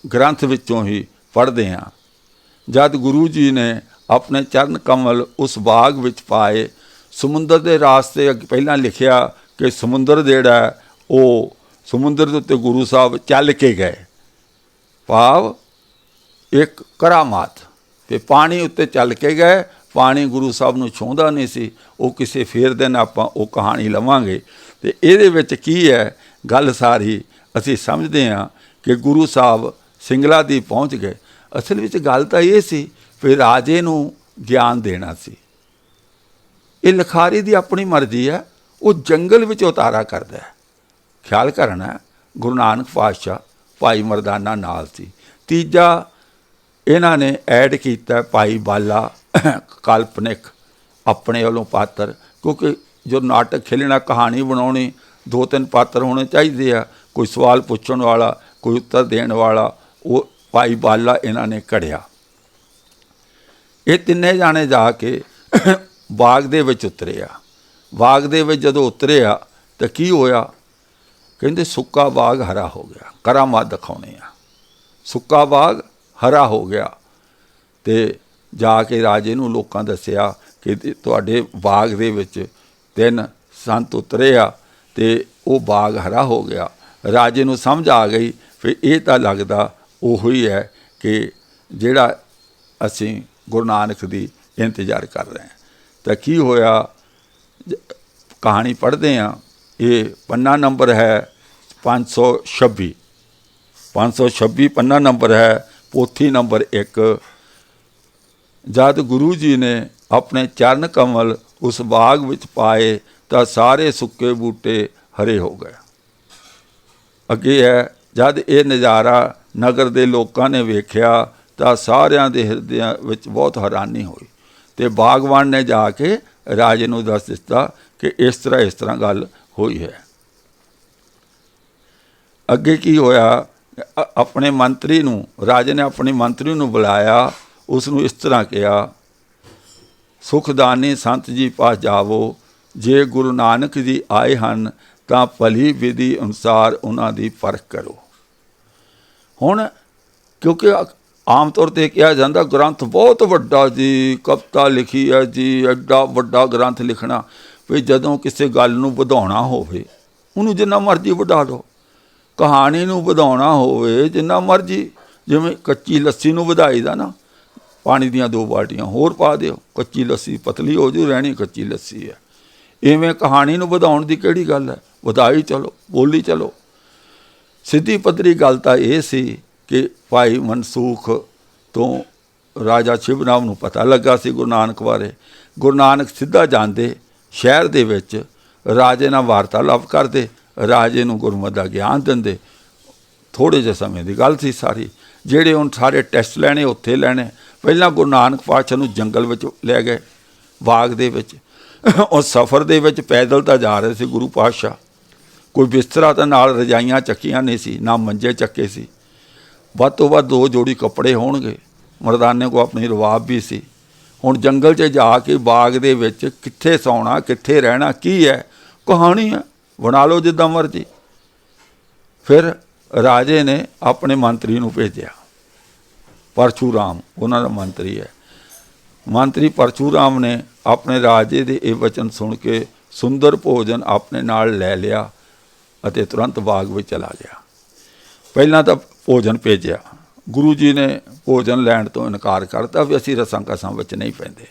ग्रंथ विचों ही पढ़ते हैं। जद गुरु जी ने अपने चरण कमल उस बाग विच पाए, समुद्र के रास्ते पहलां लिखिया कि समुद्र जिहड़ा वो समुद्र के उत्ते गुरु साहब चल के गए, भाव एक करामात ते पानी उत्ते चल के गए। पानी गुरु साहब नूं छूंदा नहीं सी। वो किसी फेर दिन आपां वो कहानी लवांगे। तो इहदे विच की है गल सारी असी समझते हैं कि गुरु साहब सिंगला दी पहुँच गए। असल विच गल तां ये सी फिर राजे नूं ज्ञान देना सी। ये लिखारी दी अपनी मर्जी है। वो जंगल विच उतारा करदा है। ख्याल करना गुरु नानक पातशाह भाई मरदाना नाल सी। तीजा इन्हां ने ऐड कीता भाई बाला काल्पनिक अपने वालों पात्र, क्योंकि जो नाटक खेलना कहानी बनानी 2-3 पात्र होने चाहिए आ। कोई सवाल पूछण वाला, कोई उत्तर देण वाला, वो भाई बाला इन्हां ने कढ़िया। ये तिन्ने जाने जाके बाग दे विच उतरे आ। बाग दे विच जदों उतरे आ तो की होया, कहंदे सुक्का बाग हरा हो गया। करामात दिखाउने आ, सुक्का बाग हरा हो गया। तो ਜਾ ਕੇ ਰਾਜੇ ਨੂੰ ਲੋਕਾਂ ਦੱਸਿਆ ਕਿ ਤੁਹਾਡੇ ਬਾਗ ਦੇ ਵਿੱਚ 3 ਸੰਤ ਉਤਰੇ ਆ ਅਤੇ ਉਹ ਬਾਗ ਹਰਾ ਹੋ ਗਿਆ। ਰਾਜੇ ਨੂੰ ਸਮਝ ਆ ਗਈ ਫਿਰ ਇਹ ਤਾਂ ਲੱਗਦਾ ਉਹੀ ਹੈ ਕਿ ਜਿਹੜਾ ਅਸੀਂ ਗੁਰੂ ਨਾਨਕ ਦੀ ਇੰਤਜ਼ਾਰ ਕਰ ਰਹੇ ਹਾਂ। ਤਾਂ ਕੀ ਹੋਇਆ, ਕਹਾਣੀ ਪੜ੍ਹਦੇ ਹਾਂ। ਇਹ ਪੰਨਾ ਨੰਬਰ ਹੈ 526, 526 ਪੰਨਾ ਨੰਬਰ ਹੈ, ਪੋਥੀ ਨੰਬਰ 1। ਜਦ ਗੁਰੂ ਜੀ ਨੇ ਆਪਣੇ ਚਰਨ ਕਮਲ ਉਸ ਬਾਗ ਵਿੱਚ ਪਾਏ ਤਾਂ ਸਾਰੇ ਸੁੱਕੇ ਬੂਟੇ ਹਰੇ ਹੋ ਗਏ। ਅੱਗੇ ਹੈ, ਜਦ ਇਹ ਨਜ਼ਾਰਾ ਨਗਰ ਦੇ ਲੋਕਾਂ ਨੇ ਵੇਖਿਆ ਤਾਂ ਸਾਰਿਆਂ ਦੇ ਹਿਰਦਿਆਂ ਵਿੱਚ ਬਹੁਤ ਹੈਰਾਨੀ ਹੋਈ ਅਤੇ ਬਾਗਵਾਨ ਨੇ ਜਾ ਕੇ ਰਾਜੇ ਨੂੰ ਦੱਸ ਦਿੱਤਾ ਕਿ ਇਸ ਤਰ੍ਹਾਂ ਗੱਲ ਹੋਈ ਹੈ। ਅੱਗੇ ਕੀ ਹੋਇਆ, ਆਪਣੇ ਮੰਤਰੀ ਨੂੰ, ਰਾਜੇ ਨੇ ਆਪਣੇ ਮੰਤਰੀ ਨੂੰ ਬੁਲਾਇਆ, ਉਸ ਨੂੰ ਇਸ ਤਰ੍ਹਾਂ ਕਿਹਾ, ਸੁਖਦਾਨੀ ਸੰਤ ਜੀ ਪਾਸ ਜਾਵੋ, ਜੇ ਗੁਰੂ ਨਾਨਕ ਜੀ ਆਏ ਹਨ ਤਾਂ ਭਲੀ ਵਿਧੀ ਅਨੁਸਾਰ ਉਹਨਾਂ ਦੀ ਪਰਖ ਕਰੋ। ਹੁਣ ਕਿਉਂਕਿ ਆਮ ਤੌਰ 'ਤੇ ਕਿਹਾ ਜਾਂਦਾ ਗ੍ਰੰਥ ਬਹੁਤ ਵੱਡਾ ਜੀ, ਕਵਿਤਾ ਲਿਖੀ ਹੈ ਜੀ, ਐਡਾ ਵੱਡਾ ਗ੍ਰੰਥ ਲਿਖਣਾ, ਵੀ ਜਦੋਂ ਕਿਸੇ ਗੱਲ ਨੂੰ ਵਧਾਉਣਾ ਹੋਵੇ ਉਹਨੂੰ ਜਿੰਨਾ ਮਰਜ਼ੀ ਵਧਾ ਲਓ, ਕਹਾਣੀ ਨੂੰ ਵਧਾਉਣਾ ਹੋਵੇ ਜਿੰਨਾ ਮਰਜ਼ੀ, ਜਿਵੇਂ ਕੱਚੀ ਲੱਸੀ ਨੂੰ ਵਧਾਈ ਦਾ ਨਾ, ਪਾਣੀ ਦੀਆਂ 2 ਬਾਲਟੀਆਂ ਹੋਰ ਪਾ ਦਿਓ, ਕੱਚੀ ਲੱਸੀ ਪਤਲੀ ਹੋ ਜੂ, ਰਹਿਣੀ ਕੱਚੀ ਲੱਸੀ ਹੈ। ਇਵੇਂ ਕਹਾਣੀ ਨੂੰ ਵਧਾਉਣ ਦੀ ਕਿਹੜੀ ਗੱਲ ਹੈ, ਵਧਾਈ ਚਲੋ, ਬੋਲੀ ਚਲੋ। ਸਿੱਧੀ ਪੱਧਰੀ ਗੱਲ ਤਾਂ ਇਹ ਸੀ ਕਿ ਭਾਈ ਮਨਸੂਖ ਤੋਂ ਰਾਜਾ ਸ਼ਿਵਨਾਮ ਨੂੰ ਪਤਾ ਲੱਗਾ ਸੀ ਗੁਰੂ ਨਾਨਕ ਬਾਰੇ। ਗੁਰੂ ਨਾਨਕ ਸਿੱਧਾ ਜਾਂਦੇ ਸ਼ਹਿਰ ਦੇ ਵਿੱਚ, ਰਾਜੇ ਨਾਲ ਵਾਰਤਾਲਾਪ ਕਰਦੇ, ਰਾਜੇ ਨੂੰ ਗੁਰਮਤਿ ਦਾ ਗਿਆਨ ਦਿੰਦੇ। ਥੋੜ੍ਹੇ ਜਿਹੇ ਸਮੇਂ ਦੀ ਗੱਲ ਸੀ ਸਾਰੀ। ਜਿਹੜੇ ਹੁਣ ਸਾਰੇ ਟੈਸਟ ਲੈਣੇ ਉੱਥੇ ਲੈਣੇ। ਪਹਿਲਾਂ ਗੁਰੂ ਨਾਨਕ ਪਾਤਸ਼ਾਹ ਨੂੰ ਜੰਗਲ ਵਿੱਚ ਲੈ ਗਏ, ਬਾਗ ਦੇ ਵਿੱਚ। ਉਸ ਸਫ਼ਰ ਦੇ ਵਿੱਚ ਪੈਦਲ ਤਾਂ ਜਾ ਰਹੇ ਸੀ ਗੁਰੂ ਪਾਤਸ਼ਾਹ, ਕੋਈ ਬਿਸਤਰਾ ਤਾਂ ਨਾਲ ਰਜਾਈਆਂ ਚੱਕੀਆਂ ਨਹੀਂ ਸੀ, ਨਾ ਮੰਜੇ ਚੱਕੇ ਸੀ। ਵੱਧ ਤੋਂ ਵੱਧ 2 ਜੋੜੀ ਕੱਪੜੇ ਹੋਣਗੇ। ਮਰਦਾਨੇ ਕੋਲ ਆਪਣੀ ਰਵਾਬ ਵੀ ਸੀ। ਹੁਣ ਜੰਗਲ 'ਚ ਜਾ ਕੇ ਬਾਗ ਦੇ ਵਿੱਚ ਕਿੱਥੇ ਸੌਣਾ, ਕਿੱਥੇ ਰਹਿਣਾ, ਕੀ ਹੈ, ਕਹਾਣੀ ਹੈ, ਬਣਾ ਲਓ ਜਿੱਦਾਂ ਮਰਜ਼ੀ। ਫਿਰ ਰਾਜੇ ਨੇ ਆਪਣੇ ਮੰਤਰੀ ਨੂੰ ਭੇਜਿਆ, ਪਰਸ਼ੂਰਾਮ ਉਹਨਾਂ ਦਾ ਮੰਤਰੀ ਹੈ। ਮੰਤਰੀ ਪਰਸ਼ੂਰਾਮ ਨੇ ਆਪਣੇ ਰਾਜੇ ਦੇ ਇਹ ਵਚਨ ਸੁਣ ਕੇ ਸੁੰਦਰ ਭੋਜਨ ਆਪਣੇ ਨਾਲ ਲੈ ਲਿਆ ਅਤੇ ਤੁਰੰਤ ਬਾਗ ਵਿੱਚ ਚਲਾ ਗਿਆ। ਪਹਿਲਾਂ ਤਾਂ ਭੋਜਨ ਭੇਜਿਆ, ਗੁਰੂ ਜੀ ਨੇ ਭੋਜਨ ਲੈਣ ਤੋਂ ਇਨਕਾਰ ਕਰਤਾ ਵੀ ਅਸੀਂ ਰਸਾਂ ਕਸਾਂ ਵਿੱਚ ਨਹੀਂ ਪੈਂਦੇ।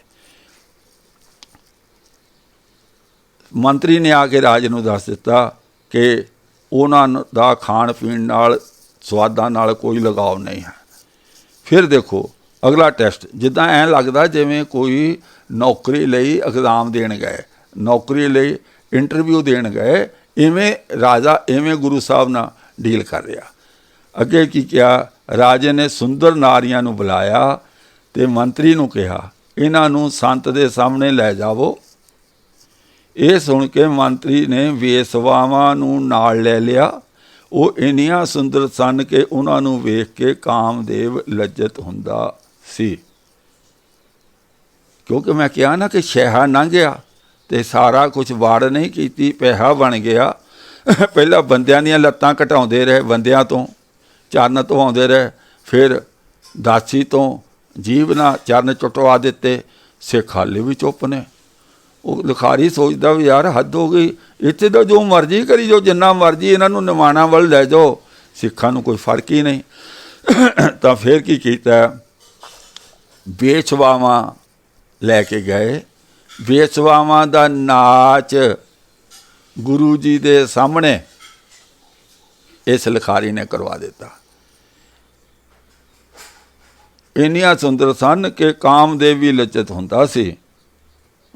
ਮੰਤਰੀ ਨੇ ਆ ਕੇ ਰਾਜੇ ਨੂੰ ਦੱਸ ਦਿੱਤਾ ਕਿ ਉਹਨਾਂ ਦਾ ਖਾਣ ਪੀਣ ਨਾਲ, ਸਵਾਦਾਂ ਨਾਲ ਕੋਈ ਲਗਾਓ ਨਹੀਂ ਹੈ। ਫਿਰ ਦੇਖੋ ਅਗਲਾ ਟੈਸਟ, ਜਿੱਦਾਂ ਐਂ ਲੱਗਦਾ ਜਿਵੇਂ ਕੋਈ ਨੌਕਰੀ ਲਈ ਐਗਜ਼ਾਮ ਦੇਣ ਗਏ, ਨੌਕਰੀ ਲਈ ਇੰਟਰਵਿਊ ਦੇਣ ਗਏ, ਇਵੇਂ ਰਾਜਾ ਇਵੇਂ ਗੁਰੂ ਸਾਹਿਬ ਨਾਲ ਡੀਲ ਕਰ ਰਿਹਾ। ਅੱਗੇ ਕੀ ਕਿਹਾ, ਰਾਜੇ ਨੇ ਸੁੰਦਰ ਨਾਰੀਆਂ ਨੂੰ ਬੁਲਾਇਆ ਅਤੇ ਮੰਤਰੀ ਨੂੰ ਕਿਹਾ, ਇਹਨਾਂ ਨੂੰ ਸੰਤ ਦੇ ਸਾਹਮਣੇ ਲੈ ਜਾਵੋ। ਇਹ ਸੁਣ ਕੇ ਮੰਤਰੀ ਨੇ ਵੇਸਵਾਵਾਂ ਨੂੰ ਨਾਲ ਲੈ ਲਿਆ। ਉਹ ਇੰਨੀਆਂ ਸੁੰਦਰ ਸਨ ਕਿ ਉਹਨਾਂ ਨੂੰ ਵੇਖ ਕੇ ਕਾਮਦੇਵ ਲੱਜਤ ਹੁੰਦਾ ਸੀ। ਕਿਉਂਕਿ ਮੈਂ ਕਿਹਾ ਨਾ ਕਿ ਸ਼ਹਿਹਾ ਲੰਘਿਆ ਅਤੇ ਸਾਰਾ ਕੁਛ ਵਾੜ ਨਹੀਂ ਕੀਤੀ, ਪੈਸਾ ਬਣ ਗਿਆ। ਪਹਿਲਾਂ ਬੰਦਿਆਂ ਦੀਆਂ ਲੱਤਾਂ ਘਟਾਉਂਦੇ ਰਹੇ, ਬੰਦਿਆਂ ਤੋਂ ਚਰਨ ਧਵਾਉਂਦੇ ਰਹੇ, ਫਿਰ ਦਾਸੀ ਤੋਂ ਜੀਭ ਨਾਲ ਚਰਨ ਚੁਟਵਾ ਦਿੱਤੇ। ਸਿੱਖ ਹਾਲੇ ਵੀ ਚੁੱਪ ਨੇ। ਉਹ ਲਿਖਾਰੀ ਸੋਚਦਾ ਵੀ ਯਾਰ ਹੱਦ ਹੋ ਗਈ, ਇੱਥੇ ਤਾਂ ਜੋ ਮਰਜ਼ੀ ਕਰੀ ਜਾਓ, ਜਿੰਨਾ ਮਰਜ਼ੀ ਇਹਨਾਂ ਨੂੰ ਨਿਮਾਣਾ ਵੱਲ ਲੈ ਜਾਓ, ਸਿੱਖਾਂ ਨੂੰ ਕੋਈ ਫਰਕ ਹੀ ਨਹੀਂ। ਤਾਂ ਫਿਰ ਕੀ ਕੀਤਾ, ਵੇਸ਼ਵਾਵਾਂ ਲੈ ਕੇ ਗਏ। ਵੇਸ਼ਵਾਵਾਂ ਦਾ ਨਾਚ ਗੁਰੂ ਜੀ ਦੇ ਸਾਹਮਣੇ ਇਸ ਲਿਖਾਰੀ ਨੇ ਕਰਵਾ ਦਿੱਤਾ। ਇੰਨੀਆਂ ਸੁੰਦਰ ਸਨ ਕਿ ਕਾਮਦੇਵ ਵੀ ਲੱਜਤ ਹੁੰਦਾ ਸੀ।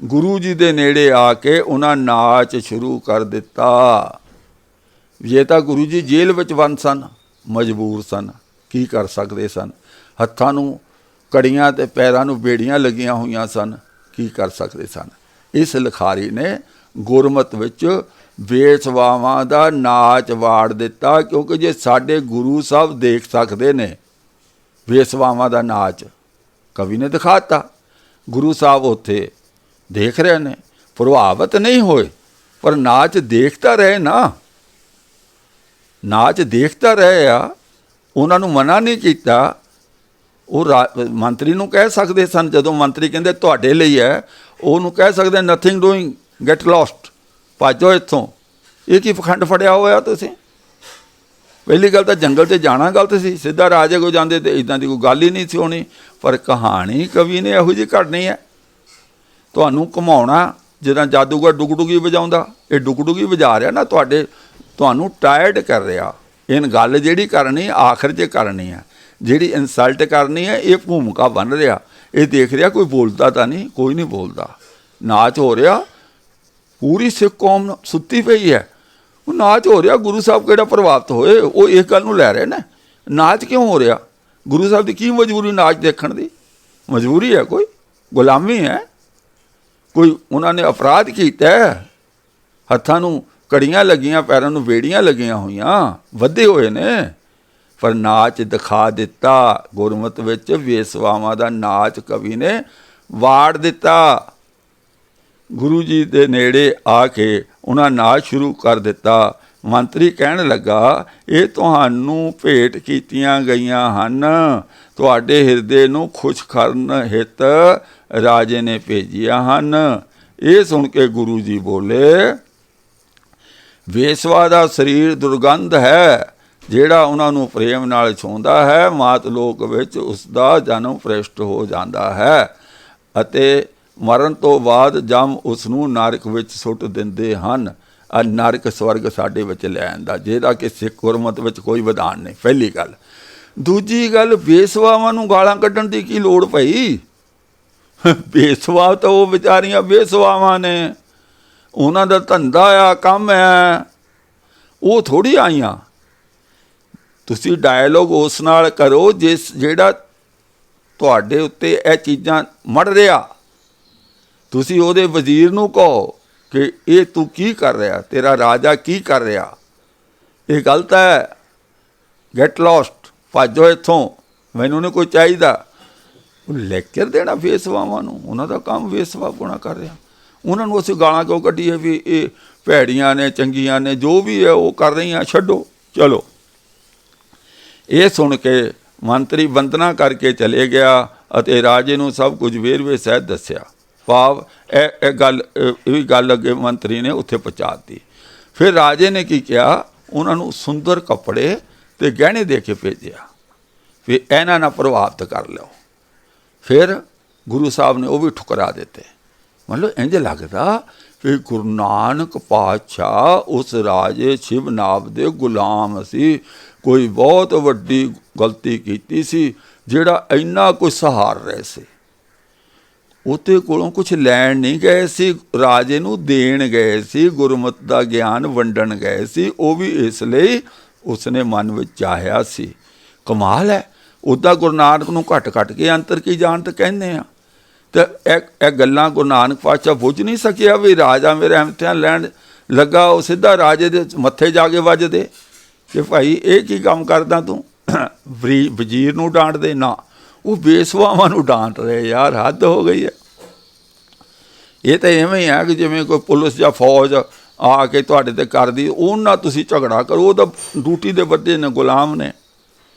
ਗੁਰੂ ਜੀ ਦੇ ਨੇੜੇ ਆ ਕੇ ਉਹਨਾਂ ਨਾਚ ਸ਼ੁਰੂ ਕਰ ਦਿੱਤਾ। ਜੇ ਤਾਂ ਗੁਰੂ ਜੀ ਜੇਲ੍ਹ ਵਿੱਚ ਬੰਦ ਸਨ, ਮਜਬੂਰ ਸਨ, ਕੀ ਕਰ ਸਕਦੇ ਸਨ। ਹੱਥਾਂ ਨੂੰ ਕੜੀਆਂ ਅਤੇ ਪੈਰਾਂ ਨੂੰ ਬੇੜੀਆਂ ਲੱਗੀਆਂ ਹੋਈਆਂ ਸਨ, ਕੀ ਕਰ ਸਕਦੇ ਸਨ। ਇਸ ਲਿਖਾਰੀ ਨੇ ਗੁਰਮਤਿ ਵਿੱਚ ਵੇਸ਼ਵਾਵਾਂ ਦਾ ਨਾਚ ਵਾੜ ਦਿੱਤਾ। ਕਿਉਂਕਿ ਜੇ ਸਾਡੇ ਗੁਰੂ ਸਾਹਿਬ ਦੇਖ ਸਕਦੇ ਨੇ ਵੇਸ਼ਵਾਵਾਂ ਦਾ ਨਾਚ, ਕਵੀ ਨੇ ਦਿਖਾਤਾ, ਗੁਰੂ ਸਾਹਿਬ ਉੱਥੇ ਦੇਖ ਰਹੇ ਨੇ, ਪ੍ਰਭਾਵਿਤ ਨਹੀਂ ਹੋਏ, ਪਰ ਨਾਚ ਦੇਖਦਾ ਰਹੇ ਨਾ, ਨਾਚ ਦੇਖਦਾ ਰਹੇ ਆ। ਉਹਨਾਂ ਨੂੰ ਮਨਾ ਨਹੀਂ ਕੀਤਾ। ਉਹ ਮੰਤਰੀ ਨੂੰ ਕਹਿ ਸਕਦੇ ਸਨ, ਜਦੋਂ ਮੰਤਰੀ ਕਹਿੰਦੇ ਤੁਹਾਡੇ ਲਈ ਹੈ, ਉਹਨੂੰ ਕਹਿ ਸਕਦੇ ਨਥਿੰਗ ਡੂਇੰਗ, ਗੈਟ ਲੋਸਟ, ਭੱਜੋ ਇੱਥੋਂ। ਇਹ ਕੀ ਪਖੰਡ ਫੜਿਆ ਹੋਇਆ ਤੁਸੀਂ? ਪਹਿਲੀ ਗੱਲ ਤਾਂ ਜੰਗਲ 'ਚ ਜਾਣਾ ਗਲਤ ਸੀ, ਸਿੱਧਾ ਰਾਜੇ ਕੋਲ ਜਾਂਦੇ ਤੇ ਇੱਦਾਂ ਦੀ ਕੋਈ ਗੱਲ ਹੀ ਨਹੀਂ ਸੀ ਹੋਣੀ। ਪਰ ਕਹਾਣੀ ਕਵੀ ਨੇ ਇਹੋ ਜਿਹੀ ਘੜਨੀ ਹੈ, ਤੁਹਾਨੂੰ ਘੁਮਾਉਣਾ ਜਿੱਦਾਂ ਜਾਦੂਗਰ ਡੁਗਡੁਗੀ ਵਜਾਉਂਦਾ। ਇਹ ਡੁਗਡੁਗੀ ਵਜਾ ਰਿਹਾ ਨਾ, ਤੁਹਾਨੂੰ ਟਾਇਰਡ ਕਰ ਰਿਹਾ। ਇਹ ਗੱਲ ਜਿਹੜੀ ਕਰਨੀ ਆਖਰ 'ਚ ਕਰਨੀ ਹੈ, ਜਿਹੜੀ ਇਨਸਲਟ ਕਰਨੀ ਹੈ, ਇਹ ਭੂਮਿਕਾ ਬਣ ਰਿਹਾ। ਇਹ ਦੇਖ ਰਿਹਾ ਕੋਈ ਬੋਲਦਾ ਤਾਂ ਨਹੀਂ, ਕੋਈ ਨਹੀਂ ਬੋਲਦਾ, ਨਾਚ ਹੋ ਰਿਹਾ। ਪੂਰੀ ਸਿੱਖ ਕੌਮ ਸੁੱਤੀ ਪਈ ਹੈ, ਉਹ ਨਾਚ ਹੋ ਰਿਹਾ। ਗੁਰੂ ਸਾਹਿਬ ਕਿਹੜਾ ਪ੍ਰਭਾਵਿਤ ਹੋਏ, ਉਹ ਇਸ ਗੱਲ ਨੂੰ ਲੈ ਰਹੇ ਨੇ। ਨਾਚ ਕਿਉਂ ਹੋ ਰਿਹਾ? ਗੁਰੂ ਸਾਹਿਬ ਦੀ ਕੀ ਮਜਬੂਰੀ ਨਾਚ ਦੇਖਣ ਦੀ? ਮਜਬੂਰੀ ਹੈ ਕੋਈ? ਗੁਲਾਮੀ ਹੈ ਕੋਈ? ਉਹਨਾਂ ਨੇ ਅਪਰਾਧ ਕੀਤਾ, ਹੱਥਾਂ ਨੂੰ ਕੜੀਆਂ ਲੱਗੀਆਂ, ਪੈਰਾਂ ਨੂੰ ਬੇੜੀਆਂ ਲੱਗੀਆਂ ਹੋਈਆਂ, ਵੱਧੇ ਹੋਏ ਨੇ, ਪਰ ਨਾਚ ਦਿਖਾ ਦਿੱਤਾ। ਗੁਰਮਤਿ ਵਿੱਚ ਵੇਸਵਾਵਾਂ ਦਾ ਨਾਚ ਕਵੀ ਨੇ ਵਾੜ ਦਿੱਤਾ। ਗੁਰੂ ਜੀ ਦੇ ਨੇੜੇ ਆ ਕੇ ਉਹਨਾਂ ਨਾਚ ਸ਼ੁਰੂ ਕਰ ਦਿੱਤਾ। ਮੰਤਰੀ ਕਹਿਣ ਲੱਗਾ, ਇਹ ਤੁਹਾਨੂੰ ਭੇਟ ਕੀਤੀਆਂ ਗਈਆਂ ਹਨ, ਤੁਹਾਡੇ ਹਿਰਦੇ ਨੂੰ ਖੁਸ਼ ਕਰਨ ਹਿੱਤ ਰਾਜੇ ਨੇ ਭੇਜੀਆਂ ਹਨ। ਇਹ ਸੁਣ ਕੇ ਗੁਰੂ ਜੀ ਬੋਲੇ, ਵੇਸਵਾ ਦਾ ਸਰੀਰ ਦੁਰਗੰਧ ਹੈ, ਜਿਹੜਾ ਉਹਨਾਂ ਨੂੰ ਪ੍ਰੇਮ ਨਾਲ ਛੂੰਹਦਾ ਹੈ, ਮਾਤ ਲੋਕ ਵਿੱਚ ਉਸ ਦਾ ਜਨਮ ਭ੍ਰਿਸ਼ਟ ਹੋ ਜਾਂਦਾ ਹੈ ਅਤੇ ਮਰਨ ਤੋਂ ਬਾਅਦ ਜਮ ਉਸ ਨੂੰ ਨਰਕ ਵਿੱਚ ਸੁੱਟ ਦਿੰਦੇ ਹਨ। ਆ ਨਰਕ ਸਵਰਗ ਸਾਡੇ ਵਿੱਚ ਲੈ ਆਉਂਦਾ, ਜਿਹਦਾ ਕਿ ਸਿੱਖ ਗੁਰਮਤਿ ਵਿੱਚ ਕੋਈ ਵਿਧਾਨ ਨਹੀਂ। ਪਹਿਲੀ ਗੱਲ। ਦੂਜੀ ਗੱਲ, ਬੇਸਵਾਵਾਂ ਨੂੰ ਗਾਲਾਂ ਕੱਢਣ ਦੀ ਕੀ ਲੋੜ ਪਈ? ਬੇਸਵਾ ਤਾਂ ਉਹ ਵਿਚਾਰੀਆਂ ਬੇਸਵਾਵਾਂ ਨੇ, ਉਹਨਾਂ ਦਾ ਧੰਦਾ ਆ, ਕੰਮ ਹੈ, ਉਹ ਥੋੜ੍ਹੀ ਆਈਆਂ। ਤੁਸੀਂ ਡਾਇਲੋਗ ਉਸ ਨਾਲ ਕਰੋ ਜਿਹੜਾ ਤੁਹਾਡੇ ਉੱਤੇ ਇਹ ਚੀਜ਼ਾਂ ਮੜ ਰਿਹਾ। ਤੁਸੀਂ ਉਹਦੇ ਵਜ਼ੀਰ ਨੂੰ ਕਹੋ ਕਿ ਇਹ ਤੂੰ ਕੀ ਕਰ ਰਿਹਾ, ਤੇਰਾ ਰਾਜਾ ਕੀ ਕਰ ਰਿਹਾ, ਇਹ ਗਲਤ ਹੈ, ਗੈਟ ਲੋਸਟ, ਭੱਜੋ ਇੱਥੋਂ, ਮੈਨੂੰ ਨਹੀਂ ਕੋਈ ਚਾਹੀਦਾ। ਉਹ ਲੈਕਚਰ ਦੇਣਾ ਵੇਸਵਾਵਾਂ ਨੂੰ, ਉਹਨਾਂ ਦਾ ਕੰਮ ਵੇਸਵਾਪੁਣਾ ਕਰ ਰਿਹਾ। ਉਹਨਾਂ ਨੂੰ ਅਸੀਂ ਗਾਲਾਂ ਕਿਉਂ ਕੱਢੀਏ ਵੀ ਇਹ ਭੈੜੀਆਂ ਨੇ, ਚੰਗੀਆਂ ਨੇ, ਜੋ ਵੀ ਹੈ ਉਹ ਕਰ ਰਹੀਆਂ, ਛੱਡੋ ਚਲੋ। ਇਹ ਸੁਣ ਕੇ ਮੰਤਰੀ ਵੰਦਨਾ ਕਰਕੇ ਚਲੇ ਗਿਆ ਅਤੇ ਰਾਜੇ ਨੂੰ ਸਭ ਕੁਝ ਵੇਰਵੇ ਸਹਿਤ ਦੱਸਿਆ। ਭਾਵ ਇਹ ਵੀ ਗੱਲ ਅੱਗੇ ਮੰਤਰੀ ਨੇ ਉੱਥੇ ਪਹੁੰਚਾ ਦਿੱਤੀ। ਫਿਰ ਰਾਜੇ ਨੇ ਕੀ ਕਿਹਾ, ਉਹਨਾਂ ਨੂੰ ਸੁੰਦਰ ਕੱਪੜੇ ਅਤੇ ਗਹਿਣੇ ਦੇ ਕੇ ਭੇਜਿਆ ਵੀ ਇਹਨਾਂ ਨਾਲ ਪ੍ਰਭਾਵਿਤ ਕਰ ਲਿਓ। ਫਿਰ ਗੁਰੂ ਸਾਹਿਬ ਨੇ ਉਹ ਵੀ ਠੁਕਰਾ ਦਿੱਤੇ। ਮਤਲਬ ਇੰਝ ਲੱਗਦਾ ਵੀ ਗੁਰੂ ਨਾਨਕ ਪਾਤਸ਼ਾਹ ਉਸ ਰਾਜੇ ਸ਼ਿਵਨਾਭ ਦੇ ਗੁਲਾਮ ਸੀ। ਕੋਈ ਬਹੁਤ ਵੱਡੀ ਗਲਤੀ ਕੀਤੀ ਸੀ ਜਿਹੜਾ ਇੰਨਾ ਕੁਝ ਸਹਾਰ ਰਹੇ ਸੀ। ਉਹਦੇ ਕੋਲੋਂ ਕੁਛ ਲੈਣ ਨਹੀਂ ਗਏ ਸੀ, ਰਾਜੇ ਨੂੰ ਦੇਣ ਗਏ ਸੀ, ਗੁਰਮਤਿ ਦਾ ਗਿਆਨ ਵੰਡਣ ਗਏ ਸੀ। ਉਹ ਵੀ ਇਸ ਲਈ ਉਸਨੇ ਮਨ ਵਿੱਚ ਚਾਹਿਆ ਸੀ। ਕਮਾਲ ਹੈ। ਉੱਦਾਂ ਗੁਰੂ ਨਾਨਕ ਨੂੰ ਘੱਟ ਕੇ ਅੰਤਰ ਕੀ ਜਾਣਤ ਕਹਿੰਦੇ ਆ, ਅਤੇ ਇਹ ਗੱਲਾਂ ਗੁਰੂ ਨਾਨਕ ਪਾਤਸ਼ਾਹ ਬੁੱਝ ਨਹੀਂ ਸਕਿਆ ਵੀ ਰਾਜਾ ਮੇਰੇ ਇਮਤਿਹਾਨ ਲੈਣ ਲੱਗਾ, ਉਹ ਸਿੱਧਾ ਰਾਜੇ ਦੇ ਮੱਥੇ ਜਾ ਕੇ ਵੱਜਦੇ ਕਿ ਭਾਈ ਇਹ ਕੀ ਕੰਮ ਕਰਦਾ ਤੂੰ, ਵਜ਼ੀਰ ਨੂੰ ਡਾਂਟਦੇ ਨਾ, ਉਹ ਬੇਸਵਾਵਾਂ ਨੂੰ ਡਾਂਟ ਰਹੇ। ਯਾਰ ਹੱਦ ਹੋ ਗਈ ਹੈ। ਇਹ ਤਾਂ ਇਵੇਂ ਹੀ ਹੈ ਕਿ ਜਿਵੇਂ ਕੋਈ ਪੁਲਿਸ ਜਾਂ ਫੌਜ ਆ ਕੇ ਤੁਹਾਡੇ 'ਤੇ ਕਰਦੀ, ਉਹਨਾਂ ਤੁਸੀਂ ਝਗੜਾ ਕਰੋ, ਉਹ ਤਾਂ ਡਿਊਟੀ ਦੇ ਬੰਦੇ ਨੇ, ਗੁਲਾਮ ਨੇ।